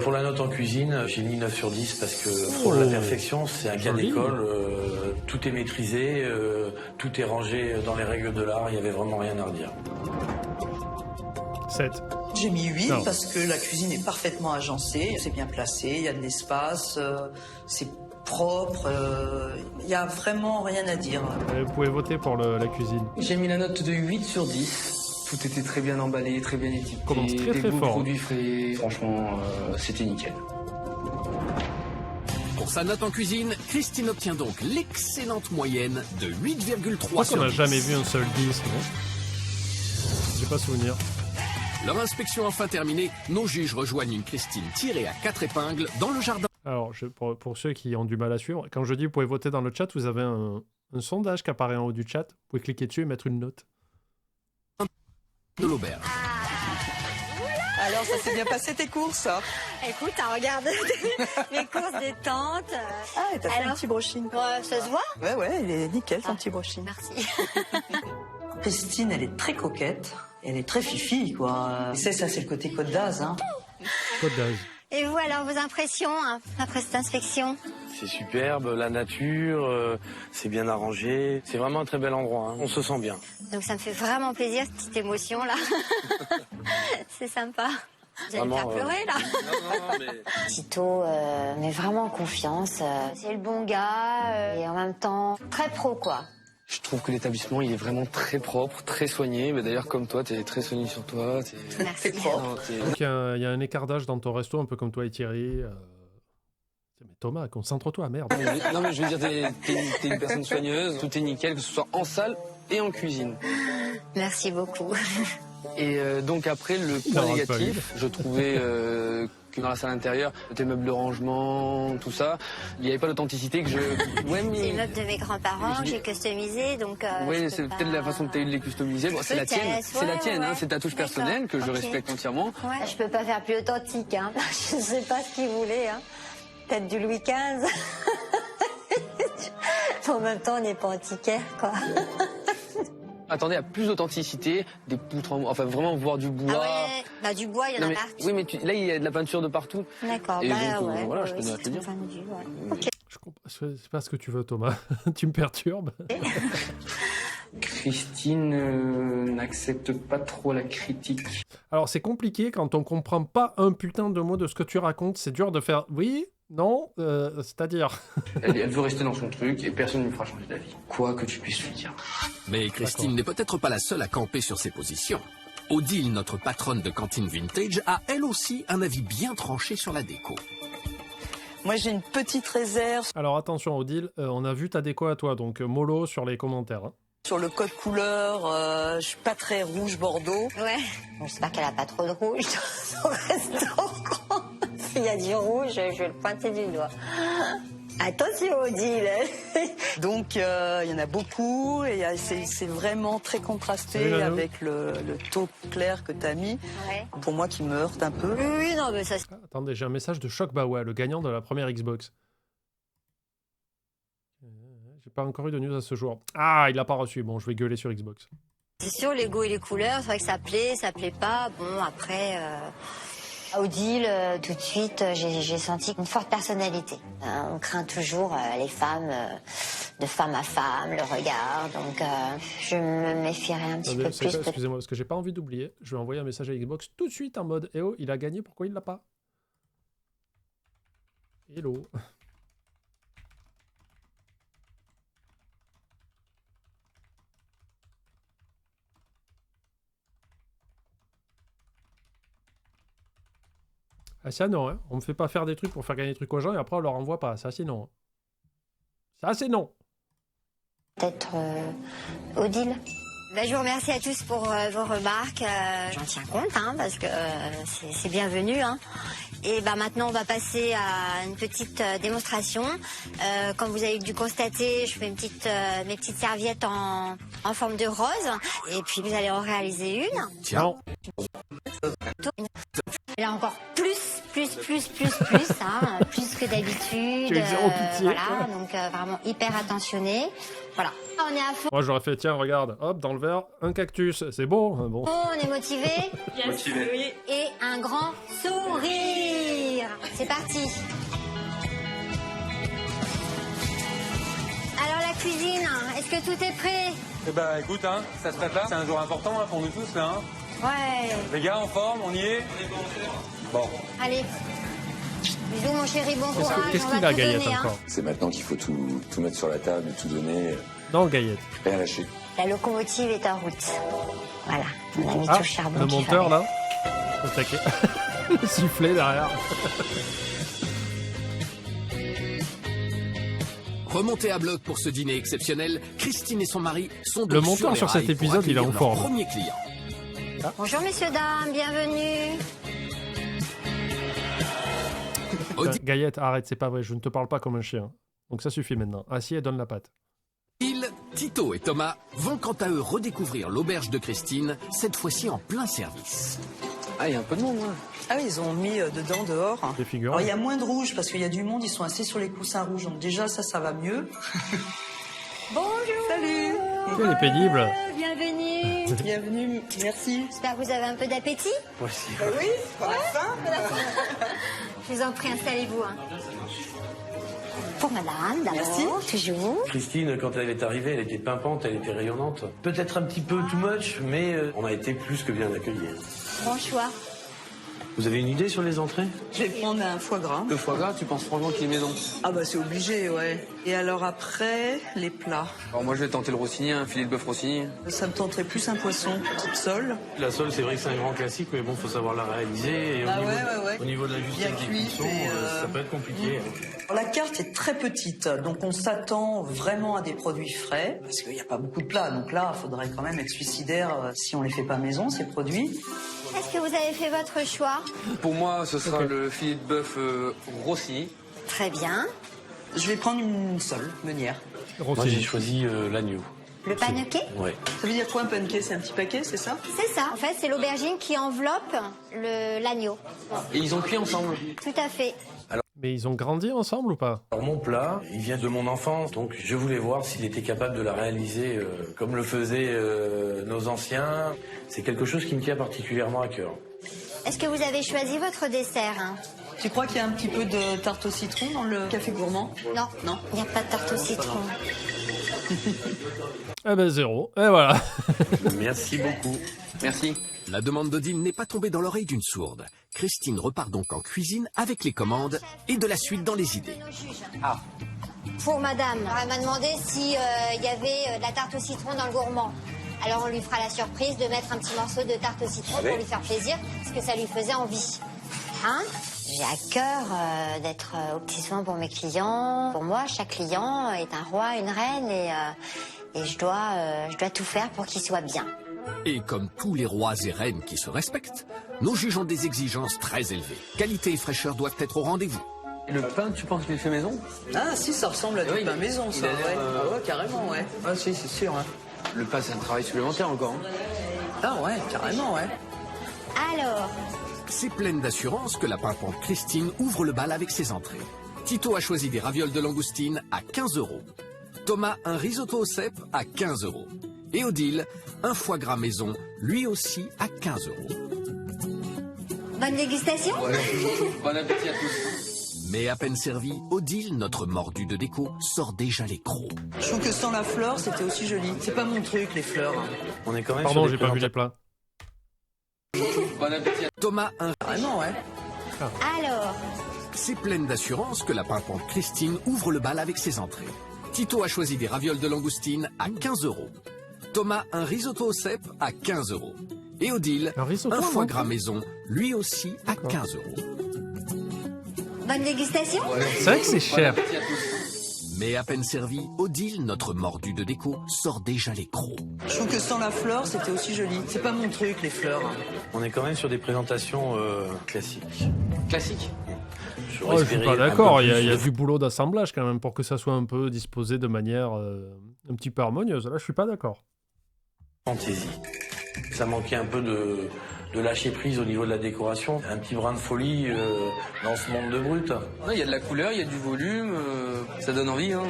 Pour la note en cuisine, j'ai mis 9 sur 10 parce que pour la perfection, c'est un cas Joli. d'école. Tout est maîtrisé, tout est rangé dans les règles de l'art. Il n'y avait vraiment rien à redire. 7. J'ai mis 8 Non. parce que la cuisine est parfaitement agencée, c'est bien placé, il y a de l'espace, c'est propre, il n'y a vraiment rien à dire. Vous pouvez voter pour la cuisine. J'ai mis la note de 8 sur 10. Tout était très bien emballé, très bien étiqueté. Commence très, des très beaux fort. produits frais. Franchement, c'était nickel. Pour sa note en cuisine, Christine obtient donc l'excellente moyenne de 8,3 Je crois qu'on sur n'a 10. jamais vu un seul 10, non? J'ai pas souvenir. Leur inspection enfin terminée, nos juges rejoignent une Christine tirée à 4 épingles dans le jardin. Alors, pour ceux qui ont du mal à suivre, quand je dis vous pouvez voter dans le chat, vous avez un sondage qui apparaît en haut du chat. Vous pouvez cliquer dessus et mettre une note. De l'auberge. Alors, ça s'est bien passé tes courses? Écoute, hein, regarde mes courses détente. Ah, et t'as fait un Alors petit brushing. Ouais, ça se voit? Ouais, il est nickel ton Ah. petit brushing. Merci. Christine, elle est très coquette, elle est très fifi, quoi. Et ça, c'est le côté Côte d'Az, hein. Code d'âge. Et vous, alors, vos impressions hein, après cette inspection? C'est superbe, la nature, c'est bien arrangé. C'est vraiment un très bel endroit. Hein. On se sent bien. Donc ça me fait vraiment plaisir, cette petite émotion là. C'est sympa. Vous allez me faire Vraiment, pleurer là. Non, mais... Tito met vraiment confiance. C'est le bon gars et en même temps très pro quoi. Je trouve que l'établissement, il est vraiment très propre, très soigné. Mais d'ailleurs, comme toi, t'es très soigné sur toi. Merci. propre. Donc, il y a un écart d'âge dans ton resto, un peu comme toi et Thierry. Mais Thomas, concentre-toi, merde. Non, mais je veux dire, t'es une personne soigneuse. Tout est nickel, que ce soit en salle et en cuisine. Merci beaucoup. Et donc après, le point Non, négatif, je trouvais que dans la salle intérieure, tes meubles de rangement, tout ça, il n'y avait pas l'authenticité que je... Ouais, mais... C'est les meubles de mes grands-parents, Je dis- j'ai customisé donc. Oui, je c'est peux pas- peut-être la façon que tu as eu de les customiser. Bon, c'est la Peut-être, tienne, c'est la ouais, tienne, ouais. hein, c'est ta touche D'accord, personnelle que je ok. respecte entièrement. Ouais. Je peux pas faire plus authentique, hein. Je sais pas ce qu'il voulait, hein. Peut-être du Louis XV. En même temps, on n'est pas antiquaire, quoi. Attendez à plus d'authenticité, des poutres, enfin vraiment voir du bois. Ah ouais, bah du bois, il y en Non, a mais- partout. oui, mais là il y a de la peinture de partout. D'accord, Et bah donc, ouais. voilà, ouais, je tenais à c'est te le ton dire. point de vue, ouais. Ok. Je comprends. C'est pas ce que tu veux, Thomas. Tu me perturbes. Christine n'accepte pas trop la critique. Alors, c'est compliqué quand on comprend pas un putain de mot de ce que tu racontes. C'est dur de faire oui, non, c'est-à-dire. Elle veut rester dans son truc et personne ne lui fera changer d'avis. Quoi que tu puisses lui dire. Mais Christine n'est peut-être pas la seule à camper sur ses positions. Odile, notre patronne de cantine vintage, a elle aussi un avis bien tranché sur la déco. Moi, j'ai une petite réserve Alors attention Odile, on a vu ta déco à toi, donc mollo sur les commentaires. Hein. sur le code couleur. Je suis pas très rouge Bordeaux. Ouais. J'espère qu'elle a pas trop de rouge dans son restaurant. S'il y a du rouge, je vais le pointer du doigt. Attention Odile. Donc, il y en a beaucoup et c'est vraiment très contrasté avec le taupe clair que tu as mis. Ouais. Pour moi, qui me heurte un peu. Oui, non, mais ça... Ah, attendez, j'ai un message de Choc, bah ouais, le gagnant de la première Xbox. J'ai pas encore eu de news à ce jour. Ah, il l'a pas reçu. Bon, je vais gueuler sur Xbox. C'est sûr, les goûts et les couleurs, c'est vrai que ça plaît pas. Bon, après, Odile, tout de suite, j'ai senti une forte personnalité. On craint toujours les femmes, de femme à femme, le regard. Donc, je me méfierais un petit peu plus. Excusez-moi, parce que j'ai pas envie d'oublier. Je vais envoyer un message à Xbox tout de suite en mode « Eh oh, il a gagné, pourquoi il l'a pas ?» Hello. Ah ça non, hein. On me fait pas faire des trucs pour faire gagner des trucs aux gens et après on leur envoie pas. Ça c'est non. Ça c'est non. Peut-être Odile. Ben, je vous remercie à tous pour vos remarques. J'en tiens compte hein, parce que c'est bienvenu. Hein. Et ben, maintenant on va passer à une petite démonstration. Comme vous avez dû constater, je fais mes petites serviettes en forme de rose. Et puis vous allez en réaliser une. Tiens. Et là encore plus, hein, plus que d'habitude. J'ai zéro pitié. Voilà, donc vraiment hyper attentionné. Voilà, on est à fond. Moi j'aurais fait, tiens, regarde, hop, dans le verre, un cactus, c'est beau, hein, bon. On est motivé. Motivé. Et un grand sourire. C'est parti. Alors la cuisine, est-ce que tout est prêt? Eh ben écoute, hein, ça se prépare, c'est un jour important hein, pour nous tous là. Hein. Ouais. Les gars, en forme, on y est? Bon. Allez. Bisous mon chéri, bon courage. Qu'est-ce qu'il a, Gaillette, encore? C'est maintenant qu'il faut tout mettre sur la table et tout donner. Non, Gaillette. Rien lâcher. La locomotive est en route. Voilà, on a mis tout le charbon. Le monteur là, au taquet. Le sifflet derrière. Remontée à bloc pour ce dîner exceptionnel, Christine et son mari sont donc Le monteur sur cet épisode, il est en forme. Premier client. Ah. Bonjour messieurs, dames, bienvenue. Gaillette, arrête, c'est pas vrai, je ne te parle pas comme un chien. Donc ça suffit maintenant. Assieds et donne la patte. Tito et Thomas vont quant à eux redécouvrir l'auberge de Christine, cette fois-ci en plein service. Ah, il y a un peu de monde, hein. Ah oui, ils ont mis dedans, dehors. Des figures. Alors, il y a moins de rouge parce qu'il y a du monde, ils sont assis sur les coussins rouges. Donc déjà, ça va mieux. Bonjour. Salut. Elle est pénible. Bienvenue. Bienvenue, merci. J'espère que vous avez un peu d'appétit. Oui, on a faim. Je vous en prie, installez-vous. Hein. Pour madame, d'abord, merci. Toujours. Christine, quand elle est arrivée, elle était pimpante, elle était rayonnante. Peut-être un petit peu too much, mais on a été plus que bien accueillis. Bon choix. Vous avez une idée sur les entrées? Je vais prendre un foie gras. Le foie gras, tu penses franchement qu'il est maison? Ah bah c'est obligé, ouais. Et alors après, les plats. Alors moi je vais tenter le rossini, un filet de bœuf rossini. Ça me tenterait plus un poisson, type sole. La sole, c'est vrai que c'est un grand classique, mais bon, faut savoir la réaliser. Et au niveau de la justesse bien des cuite cuissons, ça peut être compliqué. La carte est très petite, donc on s'attend vraiment à des produits frais, parce qu'il n'y a pas beaucoup de plats. Donc là, il faudrait quand même être suicidaire si on les fait pas maison, ces produits. Est-ce que vous avez fait votre choix? Pour moi, ce sera le filet de bœuf rossini. Très bien. Je vais prendre une sole, meunière. Moi, j'ai choisi l'agneau. Le panqué? Ouais. Ça veut dire quoi un panqué? C'est un petit paquet, c'est ça? C'est ça. En fait, c'est l'aubergine qui enveloppe l'agneau. Et ils ont cuit ensemble? Tout à fait. Mais ils ont grandi ensemble ou pas? Alors mon plat, il vient de mon enfance, donc je voulais voir s'il était capable de la réaliser comme le faisaient nos anciens. C'est quelque chose qui me tient particulièrement à cœur. Est-ce que vous avez choisi votre dessert hein? Tu crois qu'il y a un petit peu de tarte au citron dans le café gourmand? Non, non, il n'y a pas de tarte au citron. Eh ben 0, et voilà. Merci beaucoup. Merci. La demande d'Odile n'est pas tombée dans l'oreille d'une sourde. Christine repart donc en cuisine avec les commandes et de la suite dans les idées. Ah. Pour madame, elle m'a demandé s'il y avait de la tarte au citron dans le gourmand. Alors on lui fera la surprise de mettre un petit morceau de tarte au citron pour lui faire plaisir, parce que ça lui faisait envie. Hein? J'ai à cœur d'être aux petits soins pour mes clients. Pour moi, chaque client est un roi, une reine et je dois tout faire pour qu'il soit bien. Et comme tous les rois et reines qui se respectent, nous jugeons des exigences très élevées. Qualité et fraîcheur doivent être au rendez-vous. Et le pain, tu penses qu'il est fait maison? Ah si, ça ressemble à du pain maison, ça. Ouais. Ah ouais, carrément, ouais. Ah si, c'est sûr. Hein. Le pain, c'est un travail supplémentaire encore. Hein. Ah ouais, carrément, ouais. Alors, C'est pleine d'assurance que la pimpante Christine ouvre le bal avec ses entrées. Tito a choisi des ravioles de langoustine à 15 €. Thomas, un risotto au cèpe à 15 €. Et Odile, un foie gras maison, lui aussi à 15 €. bonne dégustation. Bon appétit à tous. Mais à peine servi, Odile, notre mordu de déco, sort déjà les crocs. Je trouve que sans la fleur, c'était aussi joli. C'est pas mon truc, les fleurs. On est quand même Pardon, sur j'ai des pas vu les plats. Bon appétit à Thomas, un... Carrément, ouais. Alors, C'est pleine d'assurance que la pimpante Christine ouvre le bal avec ses entrées. Tito a choisi des ravioles de langoustine à 15 €. Thomas, un risotto au cèpe à 15 €. Et Odile, Un risotto, un foie non gras maison, lui aussi à 15 €. bonne dégustation. C'est vrai que c'est cher. appétit à tous. Mais à peine servi, Odile, notre mordu de déco, sort déjà les crocs. Je trouve que sans la fleur, c'était aussi joli. C'est pas mon truc, les fleurs. On est quand même sur des présentations classiques. Classique. Oh, je suis pas d'accord, il y a du boulot d'assemblage quand même pour que ça soit un peu disposé de manière un petit peu harmonieuse. Là, je suis pas d'accord. Fantaisie. Ça manquait un peu de lâcher prise au niveau de la décoration. Un petit brin de folie dans ce monde de brut. Il y a de la couleur, il y a du volume, ça donne envie. Hein.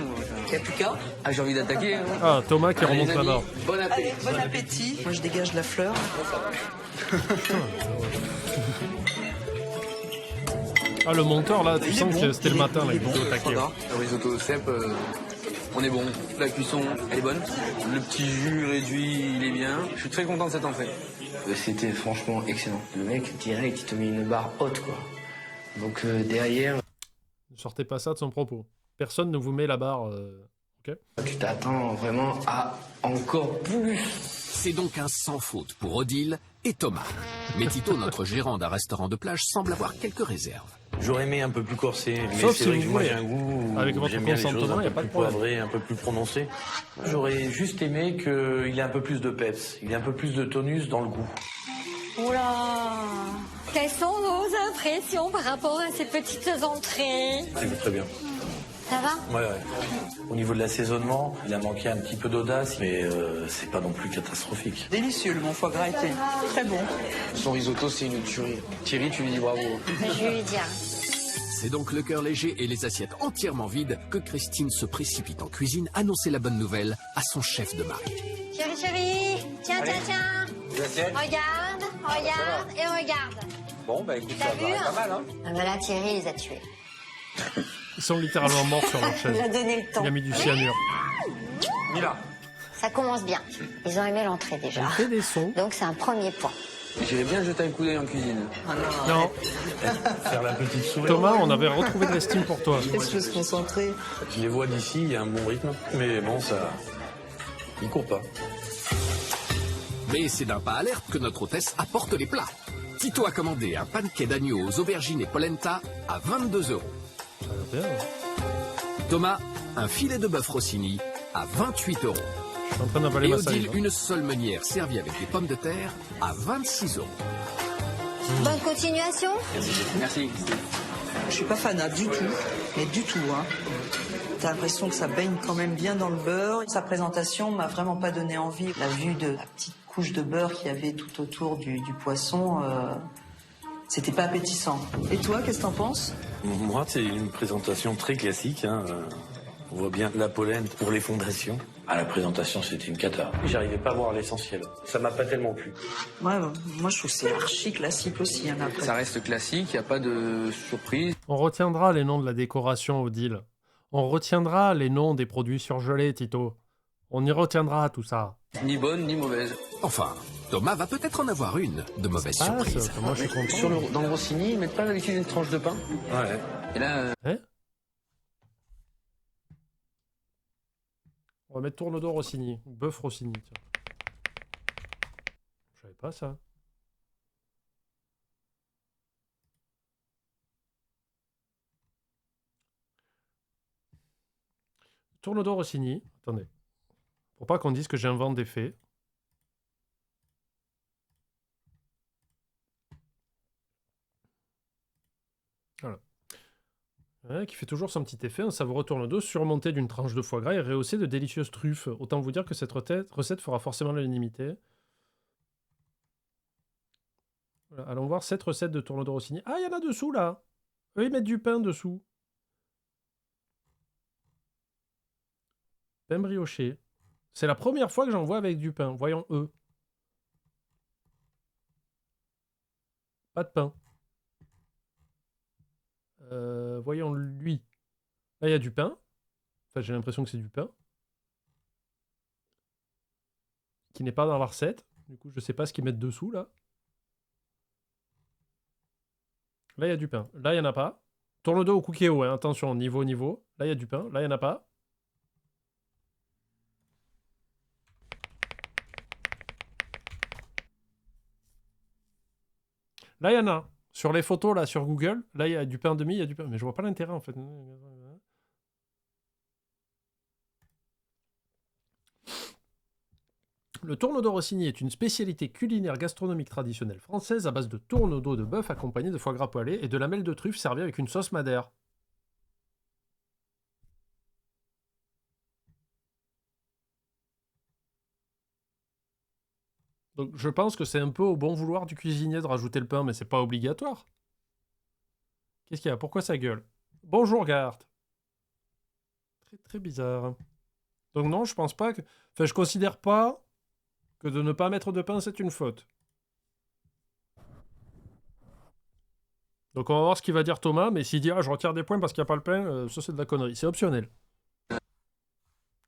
Il y a plus qu'à. Ah, j'ai envie d'attaquer. Hein. Ah, Thomas qui Allez, remonte les la amis, barre. bon appétit. Allez, bon appétit. Moi, je dégage la fleur. Ah, le monteur là, tu Il est sens bon, que c'était le matin, là, il il est bon, faut attaquer. ça va. Le risotto au cèpe, on est bon. La cuisson, elle est bonne. Le petit jus réduit, il est bien. Je suis très content de cette entrée. C'était franchement excellent. Le mec, direct, il te met une barre haute, quoi. Donc derrière, Ne sortez pas ça de son propos. Personne ne vous met la barre. Ok. tu t'attends vraiment à encore plus. C'est donc un sans faute pour Odile et Thomas. Mais Tito, notre gérant d'un restaurant de plage, semble avoir quelques réserves. J'aurais aimé un peu plus corsé, mais Sauf c'est si vrai vous que moi voulez. j'ai un goût où Avec votre j'aime bien les choses consentement, un y a peu pas de plus problème. poivrées, un peu plus prononcées. J'aurais juste aimé qu'il ait un peu plus de peps, il ait un peu plus de tonus dans le goût. Oula, quelles sont vos impressions par rapport à ces petites entrées? C'est très bien. Ça va? Ouais. Au niveau de l'assaisonnement, il a manqué un petit peu d'audace, mais c'est pas non plus catastrophique. Délicieux, le mon foie gras était très bon. Son risotto, c'est une tuerie. Thierry, tu lui dis bravo. Je vais lui dire. C'est donc le cœur léger et les assiettes entièrement vides que Christine se précipite en cuisine annoncer la bonne nouvelle à son chef de mari. Chérie, chérie, tiens. Regarde et regarde. Bon, bah écoute, T'as ça vu, paraît hein pas mal, hein. Ah bah là, Thierry les a tués. Ils sont littéralement morts sur leur chaise. Il a donné le Il temps. a mis du cyanure. Mila. Ça commence bien. Ils ont aimé l'entrée déjà. Elle fait des sons. Donc c'est un premier point. J'irais bien jeter un coup d'œil en cuisine. Ah Non, Faire la petite souris. Thomas, on avait retrouvé de l'estime pour toi. Est-ce que je peux se concentrer? Je les vois d'ici, il y a un bon rythme. Mais bon, ça... Il court pas. Mais c'est d'un pas alerte que notre hôtesse apporte les plats. Tito a commandé un pancake d'agneau aux aubergines et polenta à 22 €. Ça va bien. Thomas, un filet de bœuf Rossini à 28 €. Je suis en train d'avaler Et ma Odile, salive. une seule meunière servie avec des pommes de terre à 26 €. Bonne continuation. Merci. Je suis pas fanat du tout, mais du tout, hein. T'as l'impression que ça baigne quand même bien dans le beurre. Sa présentation m'a vraiment pas donné envie. La vue de la petite couche de beurre qu'il y avait tout autour du poisson, c'était pas appétissant. Et toi, qu'est-ce que t'en penses? Moi, c'est une présentation très classique. Hein. On voit bien la polenta pour les fondations. À la présentation, c'était une cata. J'arrivais pas à voir l'essentiel. Ça m'a pas tellement plu. Ouais, moi je trouve que c'est archi classique aussi. Hein, après. Ça reste classique, il n'y a pas de surprise. On retiendra les noms de la décoration, Odile. On retiendra les noms des produits surgelés, Tito. On y retiendra tout ça. Ni bonne, ni mauvaise. Enfin, Thomas va peut-être en avoir une de mauvaise Ah, surprise. ça, moi je suis content. Dans le Rossini, ils mettent pas d'habitude une tranche de pain. Ouais. Et là, Hein? On va mettre tourne-dos Rossini. Bœuf Rossini. Tiens. Je savais pas ça. Tournedos Rossini. Attendez. Pour pas qu'on dise que j'invente des faits. Voilà. Ouais, qui fait toujours son petit effet. Un savoureux tournedos surmonté d'une tranche de foie gras et rehaussé de délicieuses truffes. Autant vous dire que cette recette fera forcément l'unanimité. Voilà, allons voir cette recette de tournedos Rossini. Ah, il y en a dessous, là. Eux, ils mettent du pain dessous. Pain brioché. C'est la première fois que j'en vois avec du pain. Voyons eux. Pas de pain. Voyons lui. Là, il y a du pain. Enfin, j'ai l'impression que c'est du pain. Qui n'est pas dans la recette. Du coup, je sais pas ce qu'ils mettent dessous, là. Là, il y a du pain. Là, il n'y en a pas. Tourne le dos au cookéo, hein. Attention, niveau. Là, il y a du pain. Là, il n'y en a pas. Là, il y en a. Sur les photos, là, sur Google, là, il y a du pain demi, il y a du pain. Mais je vois pas l'intérêt, en fait. Le tournedos Rossini est une spécialité culinaire gastronomique traditionnelle française à base de tournedos de bœuf accompagné de foie gras poêlé et de lamelles de truffe servies avec une sauce madère. Donc je pense que c'est un peu au bon vouloir du cuisinier de rajouter le pain, mais c'est pas obligatoire. Qu'est-ce qu'il y a? Pourquoi ça gueule? Bonjour Gart. Très très bizarre. Donc non, je pense pas que... Enfin, je considère pas que de ne pas mettre de pain, c'est une faute. Donc on va voir ce qu'il va dire Thomas, mais s'il dit « Ah, je retire des points parce qu'il n'y a pas le pain », ça c'est de la connerie. C'est optionnel.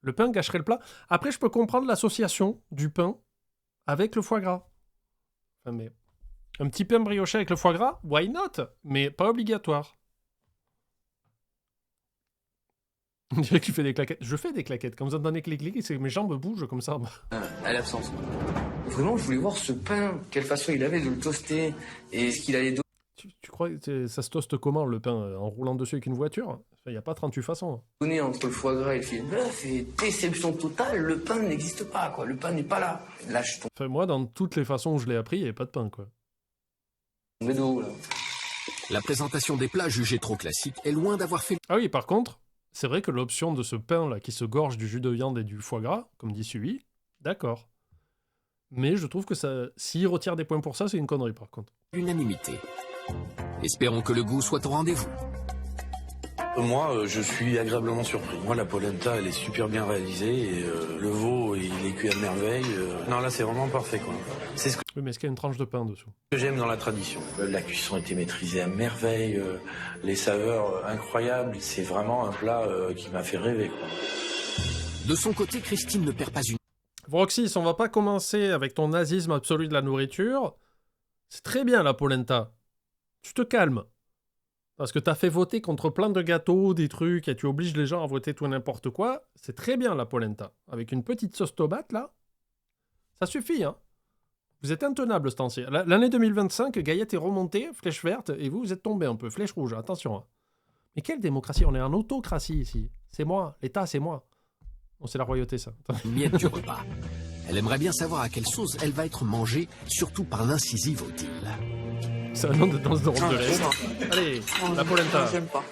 Le pain gâcherait le plat. Après, je peux comprendre l'association du pain avec le foie gras. Enfin, mais... Un petit pain brioché avec le foie gras, why not? Mais pas obligatoire. On dirait que tu fais des claquettes. Je fais des claquettes. Quand vous entendez clic-clic, c'est que mes jambes bougent comme ça. À l'absence. Vraiment, je voulais voir ce pain, quelle façon il avait de le toaster et ce qu'il allait donner. Tu crois que ça se toaste comment, le pain? En roulant dessus avec une voiture? Il n'y a pas 38 façons. Entre le foie gras et le filet de bœuf, et déception totale, le pain n'existe pas, quoi. Le pain n'est pas là. Là, je tombe. Enfin, moi, dans toutes les façons où je l'ai appris, il n'y avait pas de pain, quoi. La présentation des plats jugés trop classiques est loin d'avoir fait... Ah oui, par contre, c'est vrai que l'option de ce pain-là qui se gorge du jus de viande et du foie gras, comme dit Sui, d'accord. Mais je trouve que ça, s'il retire des points pour ça, c'est une connerie, par contre. Unanimité. Espérons que le goût soit au rendez-vous. Moi, je suis agréablement surpris. Moi, la polenta, elle est super bien réalisée. Et, le veau, il est cuit à merveille. Non, là, c'est vraiment parfait, quoi. C'est ce que... Oui, mais est-ce qu'il y a une tranche de pain dessous? J'aime dans la tradition. La cuisson était maîtrisée à merveille. Les saveurs incroyables. C'est vraiment un plat qui m'a fait rêver, quoi. De son côté, Christine ne perd pas une... Vroxis, on va pas commencer avec ton nazisme absolu de la nourriture. C'est très bien, la polenta. Tu te calmes. Parce que t'as fait voter contre plein de gâteaux, des trucs, et tu obliges les gens à voter tout et n'importe quoi. C'est très bien, la polenta. Avec une petite sauce tomate, là, ça suffit, hein. Vous êtes intenable, ce temps-ci. L'année 2025, Gaillette est remontée, flèche verte, et vous êtes tombé un peu, flèche rouge, attention. Hein. Mais quelle démocratie? On est en autocratie, ici. C'est moi, l'État, c'est moi. Bon, c'est la royauté, ça. Miette du repas. Elle aimerait bien savoir à quelle sauce elle va être mangée, surtout par l'incisive Odile. C'est un nom de danse de robe de l'Est. Allez, la polenta. J'aime pas.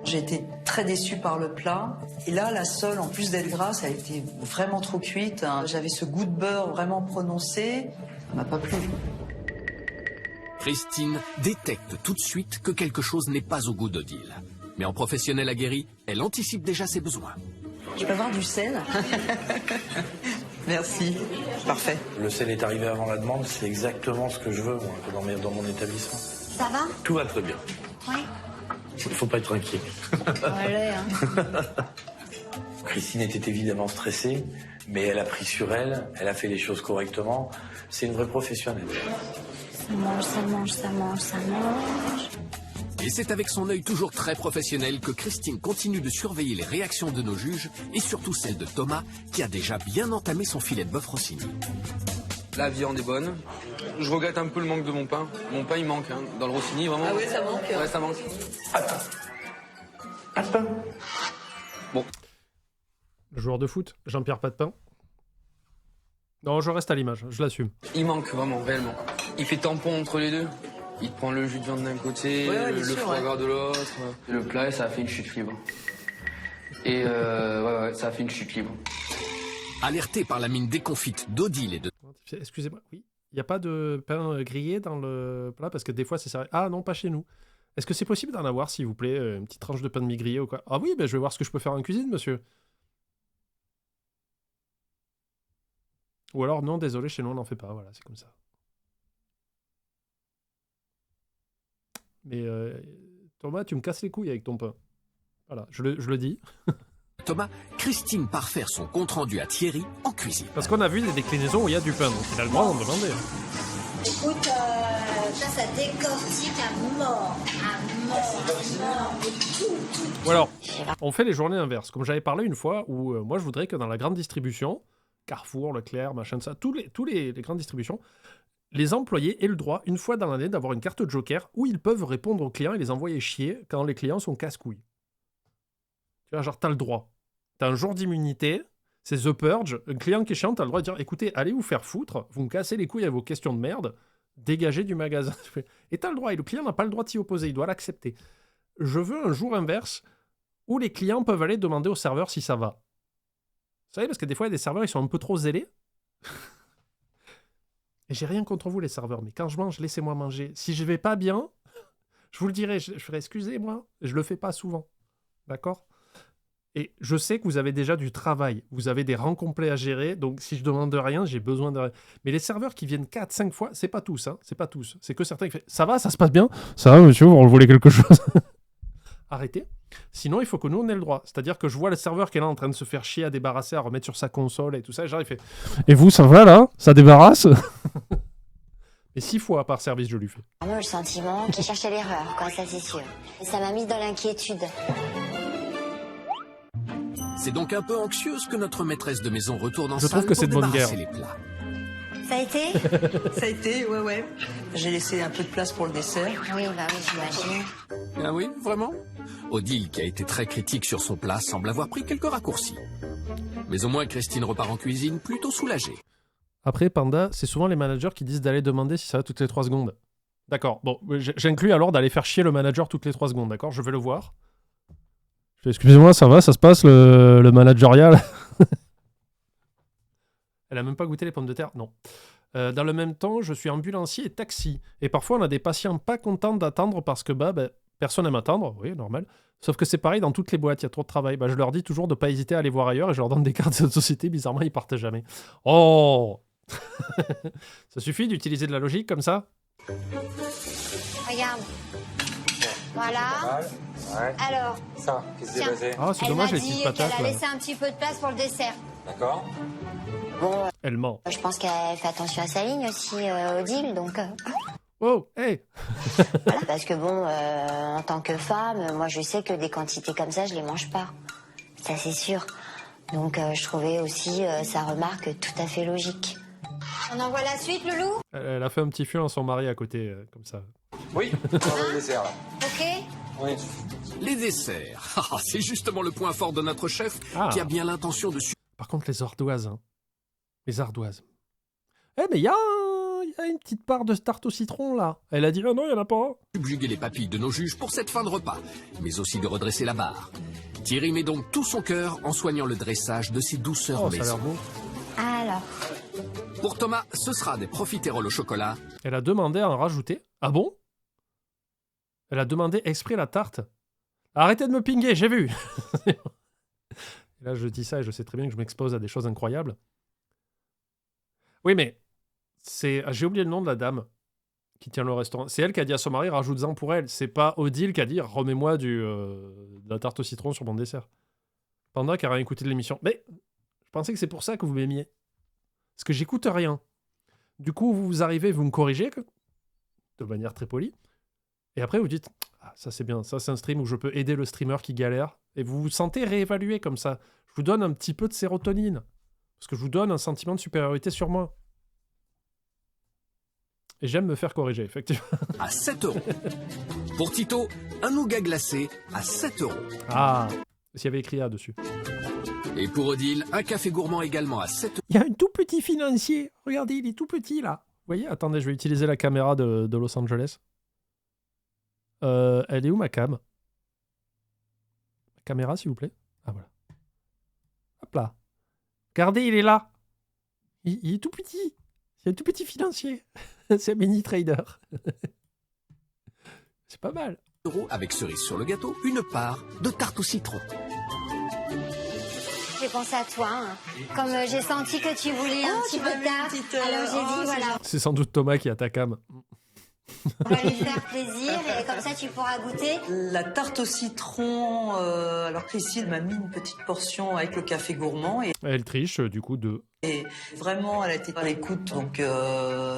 J'ai été très déçue par le plat. Et là, la sole, en plus d'être grasse, elle a été vraiment trop cuite. Hein. J'avais ce goût de beurre vraiment prononcé. Ça m'a pas plu. Christine détecte tout de suite que quelque chose n'est pas au goût d'Odile. Mais en professionnelle aguerrie, elle anticipe déjà ses besoins. Je peux avoir du sel? Merci. Parfait. Le sel est arrivé avant la demande. C'est exactement ce que je veux, moi, dans mon établissement. Ça va? Tout va très bien. Oui. Il faut pas être inquiet. Allez, hein. Christine était évidemment stressée, mais elle a pris sur elle, elle a fait les choses correctement. C'est une vraie professionnelle. Ça mange, ça mange, ça mange, ça mange. Et c'est avec son œil toujours très professionnel que Christine continue de surveiller les réactions de nos juges, et surtout celle de Thomas, qui a déjà bien entamé son filet de bœuf Rossini. La viande est bonne. Je regrette un peu le manque de mon pain. Mon pain, il manque, hein. Dans le Rossini, vraiment. Ah oui, ça manque. Ouais, ça manque. Attends. Attends. Bon. Joueur de foot, Jean-Pierre Patepin. Non, je reste à l'image, je l'assume. Il manque vraiment, réellement. Il fait tampon entre les deux. Il te prend le jus de viande d'un côté, le foie gras de l'autre. Le plat, ça a fait une chute libre. Et ça a fait une chute libre. Alerté par la mine déconfite d'Odile et de... Excusez-moi, oui. Il n'y a pas de pain grillé dans le plat parce que des fois c'est ça. Ah non, pas chez nous. Est-ce que c'est possible d'en avoir, s'il vous plaît, une petite tranche de pain de mie grillé ou quoi? Ah oui, ben je vais voir ce que je peux faire en cuisine, monsieur. Ou alors, non, désolé, chez nous on n'en fait pas. Voilà, c'est comme ça. Mais Thomas, tu me casses les couilles avec ton pain. Voilà, je le dis. Thomas, Christine part faire son compte-rendu à Thierry en cuisine. Parce qu'on a vu des déclinaisons où il y a du pain, donc il a le droit d'en demander. Écoute, ça décortique à mort. Ou alors, on fait les journées inverses. Comme j'avais parlé une fois, où moi je voudrais que dans la grande distribution, Carrefour, Leclerc, machin de ça, tous les grandes distributions, les employés aient le droit, une fois dans l'année, d'avoir une carte Joker où ils peuvent répondre aux clients et les envoyer chier quand les clients sont casse-couilles. Tu vois, genre, t'as le droit. T'as un jour d'immunité, c'est The Purge. Un client qui est chiant, t'as le droit de dire, écoutez, allez vous faire foutre, vous me cassez les couilles à vos questions de merde, dégagez du magasin. Et t'as le droit, et le client n'a pas le droit de s'y opposer, il doit l'accepter. Je veux un jour inverse où les clients peuvent aller demander au serveur si ça va. Vous savez, parce que des fois, il y a des serveurs, ils sont un peu trop zélés. Et j'ai rien contre vous, les serveurs, mais quand je mange, laissez-moi manger. Si je vais pas bien, je vous le dirai, je ferai excusez-moi, je le fais pas souvent. D'accord ? Et je sais que vous avez déjà du travail, vous avez des rangs complets à gérer, donc si je demande rien, j'ai besoin de rien. Mais les serveurs qui viennent 4-5 fois, c'est pas tous, hein, c'est pas tous. C'est que certains qui font « Ça va, ça se passe bien ? Ça va, monsieur, vous voulez quelque chose ?» Arrêtez. Sinon, il faut que nous, on ait le droit. C'est-à-dire que je vois le serveur qui est là en train de se faire chier à débarrasser, à remettre sur sa console et tout ça, et genre, il fait « Et vous, ça va, là ? Ça débarrasse ?» Mais 6 fois par service, je lui fais. Moi, le sentiment qu'il cherchait l'erreur, quoi, ça c'est sûr. Et ça m'a mis dans l'inquiétude. C'est donc un peu anxieuse que notre maîtresse de maison retourne en salle. Je trouve que c'est de bonne guerre. Les plats. Ça a été ? Ça a été, ouais. J'ai laissé un peu de place pour le dessert. Oui, j'imagine. Ah oui, vraiment ? Odile, qui a été très critique sur son plat, semble avoir pris quelques raccourcis. Mais au moins, Christine repart en cuisine plutôt soulagée. Après, Panda, c'est souvent les managers qui disent d'aller demander si ça va toutes les 3 secondes. D'accord, bon, j'inclus alors d'aller faire chier le manager toutes les 3 secondes, d'accord ? Je vais le voir. Excusez-moi, ça va, ça se passe, le managerial? Elle a même pas goûté les pommes de terre? Non. Dans le même temps, je suis ambulancier et taxi. Et parfois, on a des patients pas contents d'attendre parce que personne n'aime attendre. Oui, normal. Sauf que c'est pareil dans toutes les boîtes, il y a trop de travail. Je leur dis toujours de pas hésiter à aller voir ailleurs et je leur donne des cartes de société. Bizarrement, ils partent jamais. Oh. Ça suffit d'utiliser de la logique comme ça? Regarde. Voilà. Ouais. Alors, ça, qu'est-ce qui s'est passé? Ah, c'est elle dommage m'a les petites dit patates. qu'elle a Là. laissé un petit peu de place pour le dessert. D'accord. Bon, Elle ment. je pense qu'elle fait attention à sa ligne aussi, Odile, donc... Oh, hey. Voilà, parce que bon, en tant que femme, moi je sais que des quantités comme ça, je les mange pas. Ça c'est sûr. Donc je trouvais aussi sa remarque tout à fait logique. On envoie la suite, Loulou? Elle a fait un petit feu à son mari à côté, comme ça. Oui, on a le dessert là. Ok. Oui. Les desserts. Ah, c'est justement le point fort de notre chef qui a bien l'intention de... Par contre, les ardoises, hein. Les ardoises. Mais il y a une petite part de tarte au citron, là. Elle a dit, oh non, il n'y en a pas. Subjuguer les papilles de nos juges pour cette fin de repas, mais aussi de redresser la barre. Thierry met donc tout son cœur en soignant le dressage de ses douceurs maison. Ça a l'air beau. Alors. Pour Thomas, ce sera des profiteroles au chocolat. Elle a demandé à en rajouter. Ah bon? Elle a demandé exprès la tarte. Arrêtez de me pinguer, j'ai vu. Et là, je dis ça et je sais très bien que je m'expose à des choses incroyables. Oui, mais j'ai oublié le nom de la dame qui tient le restaurant. C'est elle qui a dit à son mari, rajoute-en pour elle. C'est pas Odile qui a dit, remets-moi de la tarte au citron sur mon dessert. Panda qui a rien écouté de l'émission. Mais je pensais que c'est pour ça que vous m'aimiez. Parce que j'écoute rien. Du coup, vous arrivez, vous me corrigez, de manière très polie. Et après, vous dites, ah, ça c'est bien, ça c'est un stream où je peux aider le streamer qui galère. Et vous vous sentez réévalué comme ça. Je vous donne un petit peu de sérotonine. Parce que je vous donne un sentiment de supériorité sur moi. Et j'aime me faire corriger, effectivement. À 7 €. Pour Tito, un nougat glacé à 7 €. Ah, s'il y avait écrit A dessus. Et pour Odile, un café gourmand également à 7. Il y a un tout petit financier. Regardez, il est tout petit là. Vous voyez? Attendez, je vais utiliser la caméra de Los Angeles. Elle est où ma cam? Caméra, s'il vous plaît. Ah voilà. Hop là. Regardez, il est là. Il est tout petit. C'est un tout petit financier. C'est un mini trader. C'est pas mal. Avec cerise sur le gâteau, une part de tarte au citron. J'ai pensé à toi. Hein. Comme j'ai senti que tu voulais un petit peu de tarte, alors j'ai dit voilà. C'est sans doute Thomas qui a ta cam. On va lui faire plaisir et comme ça tu pourras goûter. La tarte au citron, alors Christine m'a mis une petite portion avec le café gourmand. Et Elle triche, du coup, 2. Et vraiment, elle a été à l'écoute, donc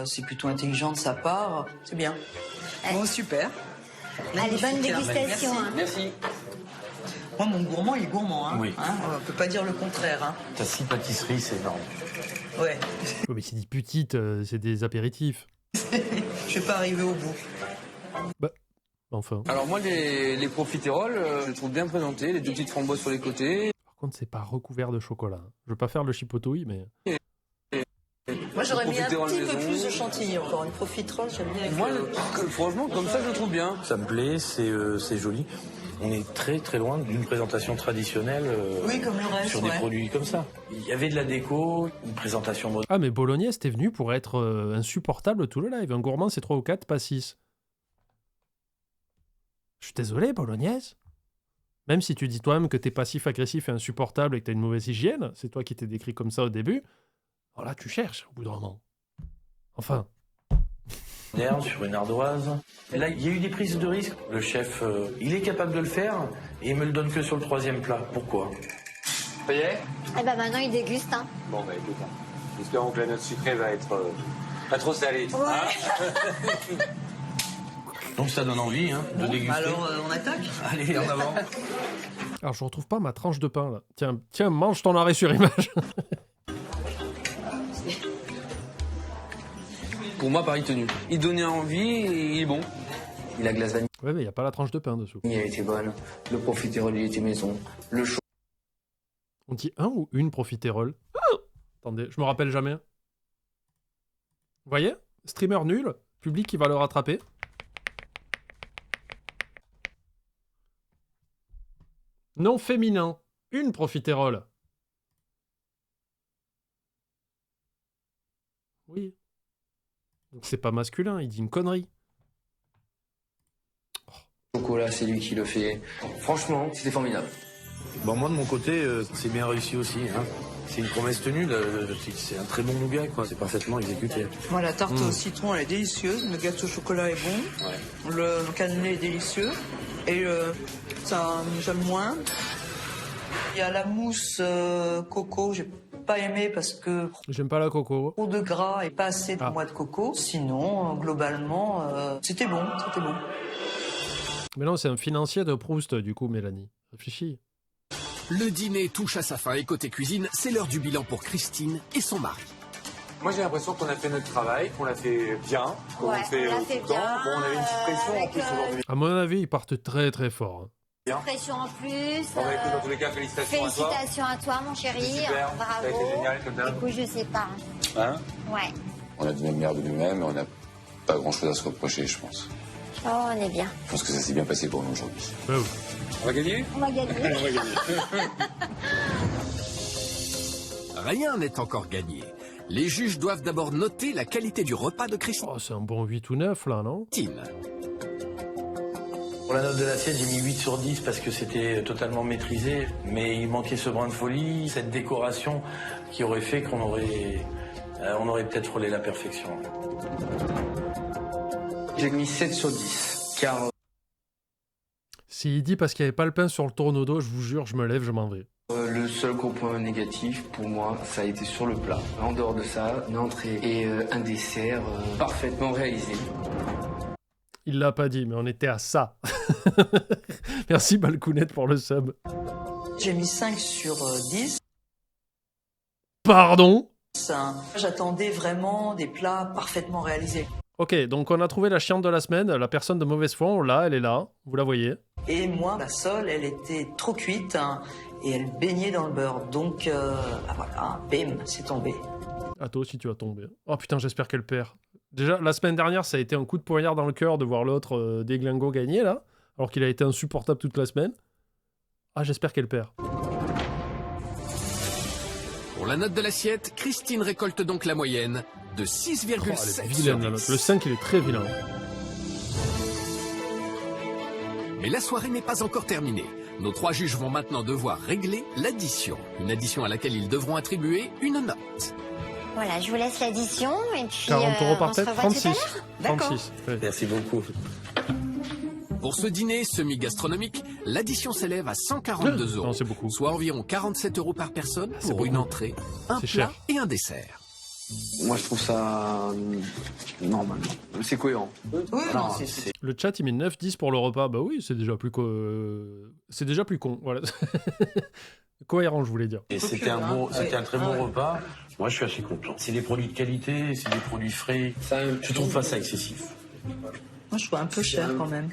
c'est plutôt intelligent de sa part. C'est bien. Bon, super. Allez, bonne dégustation. Merci. Hein. Moi, mon gourmand, il est gourmand. Hein. Oui. Hein, on peut pas dire le contraire. Hein. T'as 6 pâtisseries, c'est énorme. Ouais. Oh, mais c'est des petites, c'est des apéritifs. Je vais pas arriver au bout. Bah, enfin. Alors moi, les profiteroles, je les trouve bien présentés, les 2 petites framboises sur les côtés. Par contre, c'est pas recouvert de chocolat. Je veux pas faire le chipotouille, mais... Moi, j'aurais mis un petit maison. peu plus de chantilly encore. Une profiterole, j'aime bien. Avec Moi, franchement, comme ça, je le trouve bien. Ça me plaît, c'est joli. On est très très loin d'une présentation traditionnelle oui, comme le reste, sur des produits comme ça. Il y avait de la déco, une présentation moderne. Ah, mais Bolognaise, t'es venu pour être insupportable tout le live. Un gourmand, c'est 3 ou 4, pas 6. Je suis désolé, Bolognaise. Même si tu dis toi-même que t'es passif-agressif et insupportable et que t'as une mauvaise hygiène, c'est toi qui t'es décrit comme ça au début, alors là, tu cherches au bout d'un moment. Enfin... Sur une ardoise. Et là, il y a eu des prises de risque. Le chef, il est capable de le faire et il me le donne que sur le 3e plat. Pourquoi? Ça y est? Eh ben maintenant il déguste. Hein. Bon, bah écoute, j'espère que la note sucrée va être pas trop salée. Ouais. Hein. Donc ça donne envie de déguster. Alors, on attaque? Allez, en avant. Alors, je retrouve pas ma tranche de pain, là. Tiens, mange ton arrêt sur image. Pour moi, pareil tenu. Il donnait envie et il est bon. Et la glace vanille, Ouais, mais y a pas la tranche de pain dessous. elle était bonne. Le profiterole, il était maison. Le chaud. On dit un ou une profiterole? Attendez, je me rappelle jamais. Vous voyez? Streamer nul, public qui va le rattraper. Non féminin, une profiterole. Oui. Donc c'est pas masculin, il dit une connerie. Chocolat, c'est lui qui le fait. Franchement, c'était formidable. Bon, moi, de mon côté, c'est bien réussi aussi. C'est une promesse tenue. C'est un très bon nougat, quoi. C'est parfaitement exécuté. Moi, la tarte au citron, elle est délicieuse. Le gâteau au chocolat est bon. Ouais. Le cannelé est délicieux. Et ça, j'aime moins. Il y a la mousse coco, j'ai pas aimé parce que j'aime pas la coco. Trop de gras et pas assez pour moi de coco. Sinon, globalement, c'était bon, c'était bon. Mais non, c'est un financier de Proust, du coup, Mélanie. Réfléchis. Le dîner touche à sa fin et côté cuisine, c'est l'heure du bilan pour Christine et son mari. Moi, j'ai l'impression qu'on a fait notre travail, qu'on l'a fait bien, qu'on Ouais, l'a fait on l'a tout fait le temps. bien, Bon, on avait une petite pression en plus aujourd'hui. À mon avis, ils partent très très fort. Pression en plus. Bon, bah, écoute, dans tous les cas, Félicitations à toi, mon chéri. Super, Bravo. ça a été génial, comme d'hab. Écoute, je sais pas. Hein? Ouais. On a donné le meilleur de nous-mêmes et on n'a pas grand-chose à se reprocher, je pense. Oh, on est bien. Je pense que ça s'est bien passé pour nous aujourd'hui. Ouais, ouais. On va gagner? On va gagner. On va gagner. Rien n'est encore gagné. Les juges doivent d'abord noter la qualité du repas de Christine. Oh, c'est un bon 8 ou 9, là, non? Pour la note de l'assiette, j'ai mis 8 sur 10 parce que c'était totalement maîtrisé. Mais il manquait ce brin de folie, cette décoration qui aurait fait qu'on aurait peut-être frôlé la perfection. J'ai mis 7 sur 10, car... S'il dit parce qu'il n'y avait pas le pain sur le tourneau, je vous jure, je me lève, je m'en vais. Le seul gros point négatif, pour moi, ça a été sur le plat. En dehors de ça, une entrée et un dessert parfaitement réalisé. Il l'a pas dit, mais on était à ça. Merci Balcounette pour le sub. J'ai mis 5 sur 10. Pardon? J'attendais vraiment des plats parfaitement réalisés. Ok, donc on a trouvé la chiante de la semaine, la personne de mauvaise foi, on l'a, elle est là, vous la voyez. Et moi, la sole, elle était trop cuite. et elle baignait dans le beurre. Donc voilà, bim, c'est tombé. Ah, toi aussi tu vas tomber. Oh putain, j'espère qu'elle perd. Déjà, la semaine dernière, ça a été un coup de poignard dans le cœur de voir l'autre déglingo gagner, là, alors qu'il a été insupportable toute la semaine. Ah, j'espère qu'elle perd. Pour la note de l'assiette, Christine récolte donc la moyenne de 6,7 sur 10. Le 5, il est très vilain. Mais la soirée n'est pas encore terminée. Nos 3 juges vont maintenant devoir régler l'addition. Une addition à laquelle ils devront attribuer une note. Voilà, je vous laisse l'addition et puis 40 € par on se tête, revoit 36. tout à l'heure. D'accord. 36. Ouais. Merci beaucoup. Pour ce dîner semi-gastronomique, l'addition s'élève à 142 €. Non, c'est beaucoup. Soit environ 47 € par personne C'est pour une beaucoup. entrée, un C'est plat cher. et un dessert. Moi, je trouve ça normal. C'est cohérent. Oui, Voilà, c'est Le chat, il met 9-10 pour le repas. Bah oui, c'est déjà plus c'est déjà plus con. Voilà. Cohérent, je voulais dire. Et c'était un très bon repas. Moi, je suis assez content. C'est des produits de qualité, c'est des produits frais. Je trouve pas ça excessif. Moi, je trouve un peu cher quand même.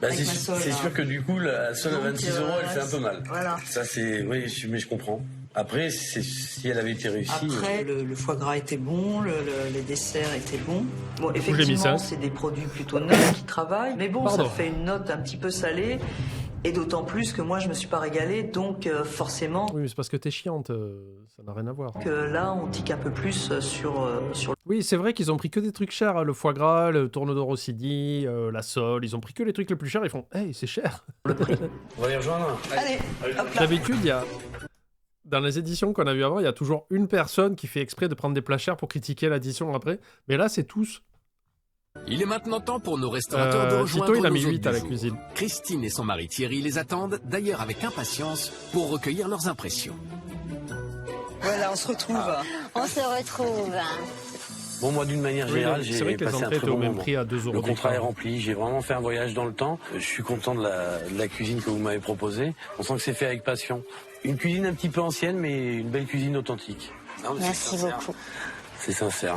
Bah, Avec ma sole, c'est là. sûr que du coup, la seule à Donc, 26 €, elle fait un peu mal. Voilà. Ça, c'est... Oui, mais je comprends. Après, si elle avait été réussie... Après, le foie gras était bon, les desserts étaient bons. Bon, j'ai mis ça. effectivement, c'est des produits plutôt neufs qui travaillent. Mais bon, Pardon. ça fait une note un petit peu salée. Et d'autant plus que moi, je me suis pas régalée. Donc, forcément, Oui, mais c'est parce que t'es chiante. Ça n'a rien à voir. que là, on tique un peu plus sur Oui, c'est vrai qu'ils ont pris que des trucs chers. Hein. Le foie gras, le tourne de Rossini, la sole. Ils ont pris que les trucs les plus chers. Ils font, hey, c'est cher. On va les rejoindre. Allez, hop là. D'habitude, il y a... Dans les éditions qu'on a vues avant, il y a toujours une personne qui fait exprès de prendre des plats chers pour critiquer l'addition après. Mais là, c'est tous. Il est maintenant temps pour nos restaurateurs de rejoindre Tito, il a mis nos 8 hôtes à du la jour. cuisine. Christine et son mari Thierry les attendent, d'ailleurs avec impatience, pour recueillir leurs impressions. Voilà, on se retrouve. On se retrouve. Bon, moi, d'une manière générale, Oui, c'est vrai j'ai que les passé un entrées très étaient au bon même moment. prix à 2 € Le contrat est d'écart. rempli. J'ai vraiment fait un voyage dans le temps. Je suis content de la cuisine que vous m'avez proposée. On sent que c'est fait avec passion. Une cuisine un petit peu ancienne, mais une belle cuisine authentique. Non, mais c'est Merci sincère. beaucoup. C'est sincère.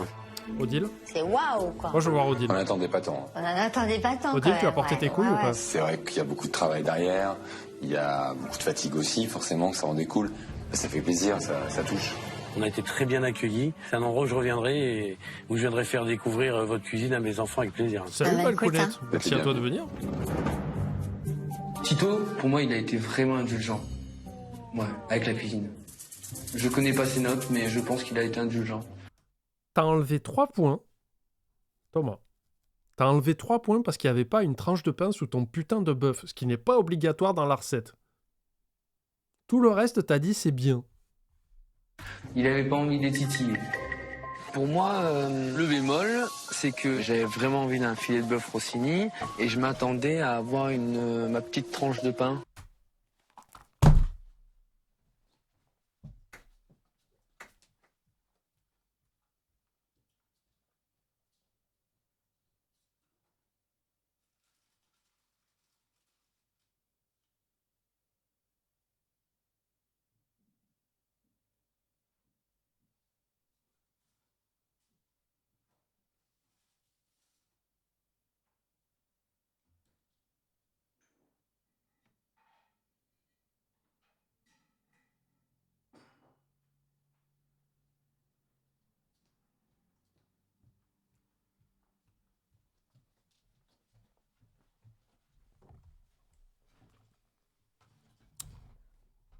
Odile. C'est waouh, quoi. Moi, je veux voir Odile. On n'attendait pas tant. On n'en attendait pas tant. Odile, quand tu as même, porté ouais. tes couilles Ouais, ou pas ouais. C'est vrai qu'il y a beaucoup de travail derrière, il y a beaucoup de fatigue aussi, forcément que ça en découle. Ça fait plaisir, ça touche. On a été très bien accueillis. C'est un endroit où je reviendrai et où je viendrai faire découvrir votre cuisine à mes enfants avec plaisir. Salut, Ah bah, écoute, Balconette. hein. Merci à toi de venir. Tito, pour moi, il a été vraiment indulgent. Ouais, avec la cuisine. Je connais pas ses notes, mais je pense qu'il a été indulgent. T'as enlevé 3 points. Thomas. T'as enlevé 3 points parce qu'il n'y avait pas une tranche de pain sous ton putain de bœuf, ce qui n'est pas obligatoire dans la recette. Tout le reste, t'as dit c'est bien. Il avait pas envie d'être titillé. Pour moi, le bémol, c'est que j'avais vraiment envie d'un filet de bœuf Rossini et je m'attendais à avoir ma petite tranche de pain.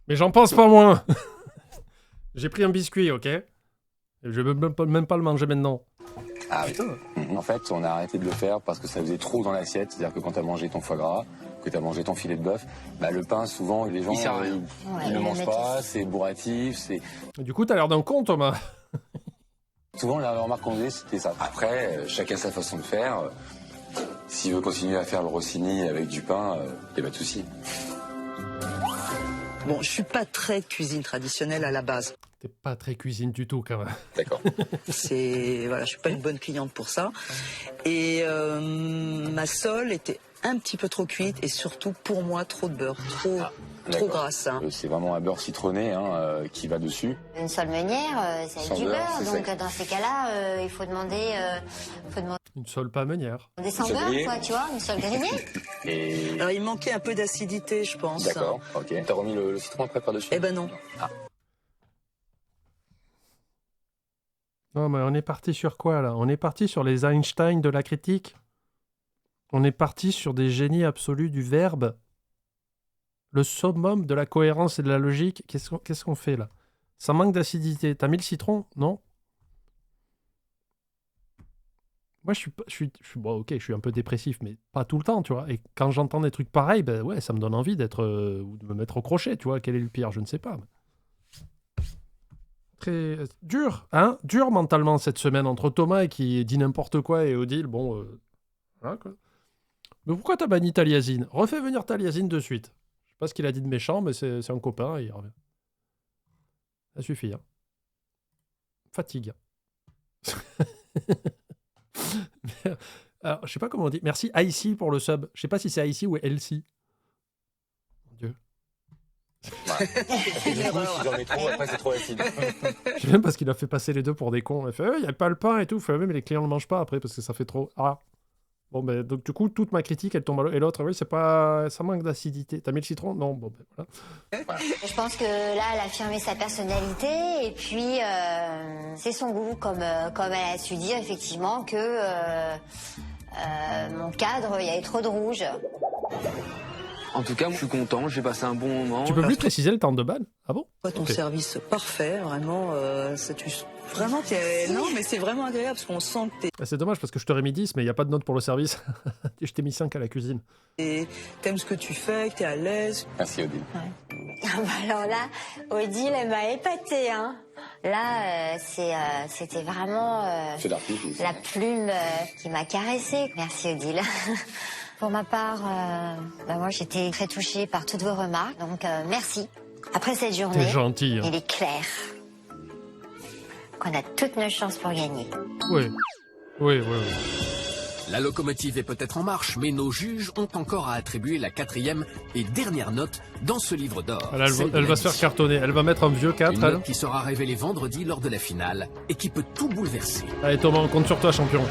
Mais j'en pense pas moins. J'ai pris un biscuit, ok? Et je vais même pas le manger maintenant. Ah oui. En fait, on a arrêté de le faire parce que ça faisait trop dans l'assiette. C'est-à-dire que quand tu as mangé ton foie gras, que tu as mangé ton filet de bœuf, bah, le pain, souvent, les gens Il sert à rien. ils Ouais, ne le mangent mec, pas, c'est bourratif. Du coup, t'as l'air d'un con, Thomas. Souvent, la remarque qu'on faisait, c'était ça. Après, chacun sa façon de faire. S'il veut continuer à faire le Rossini avec du pain, il n'y a pas de souci. Bon, je suis pas très cuisine traditionnelle à la base. T'es pas très cuisine du tout, quand même. D'accord. Voilà, je suis pas une bonne cliente pour ça. Et ma sole était un petit peu trop cuite et surtout pour moi trop de beurre, trop grasse. Hein. C'est vraiment un beurre citronné qui va dessus. Une seule meunière, c'est avec du beurre, donc dans ces cas-là, il faut demander, Une seule pas meunière. des sans beurre, quoi, tu vois, une seule grillée. Et... Alors il manquait un peu d'acidité, je pense. D'accord, ok. T'as remis le citron après par-dessus? Eh ben non. Ah. Non, mais on est parti sur quoi, là? On est parti sur les Einstein de la critique? On est parti sur des génies absolus du verbe? Le summum de la cohérence et de la logique? Qu'est-ce qu'on fait, là? Ça manque d'acidité. T'as mis le citron? Non? Moi, je suis bon, ok, je suis un peu dépressif, mais pas tout le temps, tu vois. Et quand j'entends des trucs pareils, ben ouais, ça me donne envie d'être ou de me mettre au crochet, tu vois. Quel est le pire? Je ne sais pas. Très dur, hein? Dur mentalement cette semaine entre Thomas qui dit n'importe quoi et Odile, bon, voilà quoi. Mais pourquoi t'as banni Taliesin? Refais venir Taliesin de suite. Je sais pas ce qu'il a dit de méchant, mais c'est un copain et il revient. Ça suffit, hein. Fatigue. Alors, je sais pas comment on dit. Merci Icy pour le sub. Je sais pas si c'est Icy ou Elsie. Mon Dieu. Et du coup, si j'en ai trop, après c'est trop acide. J'aime parce qu'il a fait passer les deux pour des cons. Il fait, il n'y a pas le pain et tout. Il fait, mais les clients ne le mangent pas après parce que ça fait trop. Ah. Bon, ben, donc du coup, toute ma critique, elle tombe à l'eau. Et l'autre, oui, c'est pas. Ça manque d'acidité. T'as mis le citron? Non, bon, ben voilà. Je pense que là, elle a affirmé sa personnalité et puis c'est son goût, comme elle a su dire effectivement que mon cadre, il y avait trop de rouge. En tout cas, je suis content, j'ai passé un bon moment. Tu peux plus préciser le temps de ban? Ah bon? Ton Ok. service parfait, vraiment. Vraiment, non, mais c'est vraiment agréable parce qu'on sent que Ah, c'est dommage parce que je t'aurais mis 10, mais il n'y a pas de note pour le service. Je t'ai mis 5 à la cuisine. t'aimes ce que tu fais, que t'es à l'aise. Merci Odile. Ah bah alors là, Odile, elle m'a épatée, hein. Là, c'était vraiment C'est l'artiste. la plume qui m'a caressée. Merci Odile. Pour ma part, moi j'étais très touchée par toutes vos remarques, donc merci. Après cette journée, T'es gentil. Hein. il est clair qu'on a toutes nos chances pour gagner. Oui. Oui. La locomotive est peut-être en marche, mais nos juges ont encore à attribuer la 4e et dernière note dans ce livre d'or. Elle va se faire cartonner. Elle va mettre un vieux 4, Une elle. note qui sera révélée vendredi lors de la finale et qui peut tout bouleverser. Allez Thomas, on compte sur toi, champion.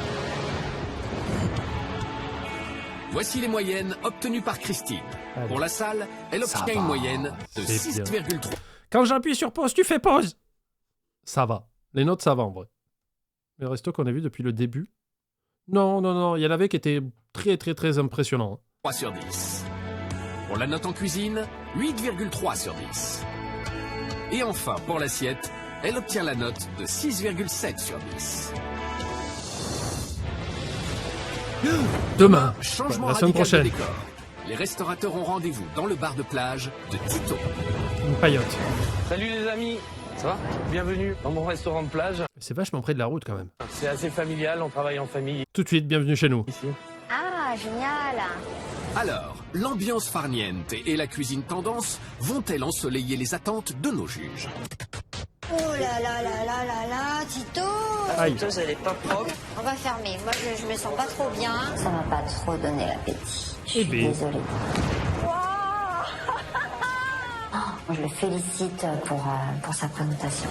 Voici les moyennes obtenues par Christine. Allez. Pour la salle, elle Ça obtient va. une moyenne de C'est bien. 6,3. Quand j'appuie sur pause, tu fais pause. Ça va. Les notes, ça va en vrai. Le resto qu'on a vu depuis le début. Non. Il y en avait qui étaient très impressionnants. 3 sur 10. Pour la note en cuisine, 8,3 sur 10. Et enfin, pour l'assiette, elle obtient la note de 6,7 sur 10. Demain, Changement la semaine radical de prochaine, décor. Les restaurateurs ont rendez-vous dans le bar de plage de Tito. une paillote. Salut les amis, ça va? Bienvenue dans mon restaurant de plage. C'est vachement près de la route quand même. C'est assez familial, on travaille en famille Tout de suite, bienvenue chez nous. ici. Ah, génial! Alors, l'ambiance farniente et la cuisine tendance vont-elles ensoleiller les attentes de nos juges? Oh là là, Tito! Aïe. La friteuse, elle est pas propre. On va fermer. Moi, je me sens pas trop bien. Ça m'a pas trop donné l'appétit. Je suis désolée. Je le félicite pour sa présentation.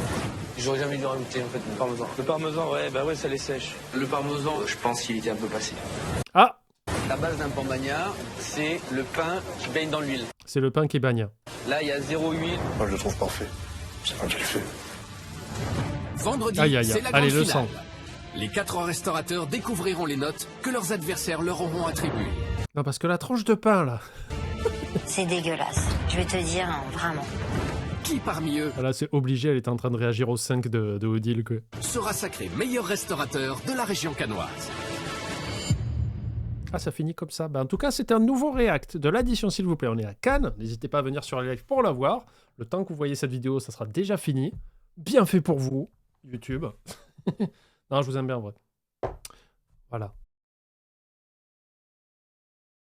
J'aurais jamais dû rajouter en fait le parmesan. Le parmesan, ouais, ça les sèche. Le parmesan, je pense qu'il était un peu passé. Ah, La base d'un pan bagnard, c'est le pain qui baigne dans l'huile. c'est le pain qui bagne. Là, il y a 0 huile. Moi, je le trouve parfait. C'est pas bien fait. Vendredi, Aïe. c'est la Allez, grande le finale. sang. Les 4 restaurateurs découvriront les notes que leurs adversaires leur auront attribuées. Non, parce que la tranche de pain, là. C'est dégueulasse. Je vais te dire, hein, vraiment. Qui parmi eux Là, c'est obligé, elle était en train de réagir au 5 de Odile, quoi. sera sacré meilleur restaurateur de la région cannoise? Ah, ça finit comme ça. En tout cas, c'était un nouveau react de l'addition, s'il vous plaît. On est à Cannes. N'hésitez pas à venir sur les lives pour la voir. Le temps que vous voyez cette vidéo, ça sera déjà fini. Bien fait pour vous, YouTube. Non, je vous aime bien, en vrai. Voilà.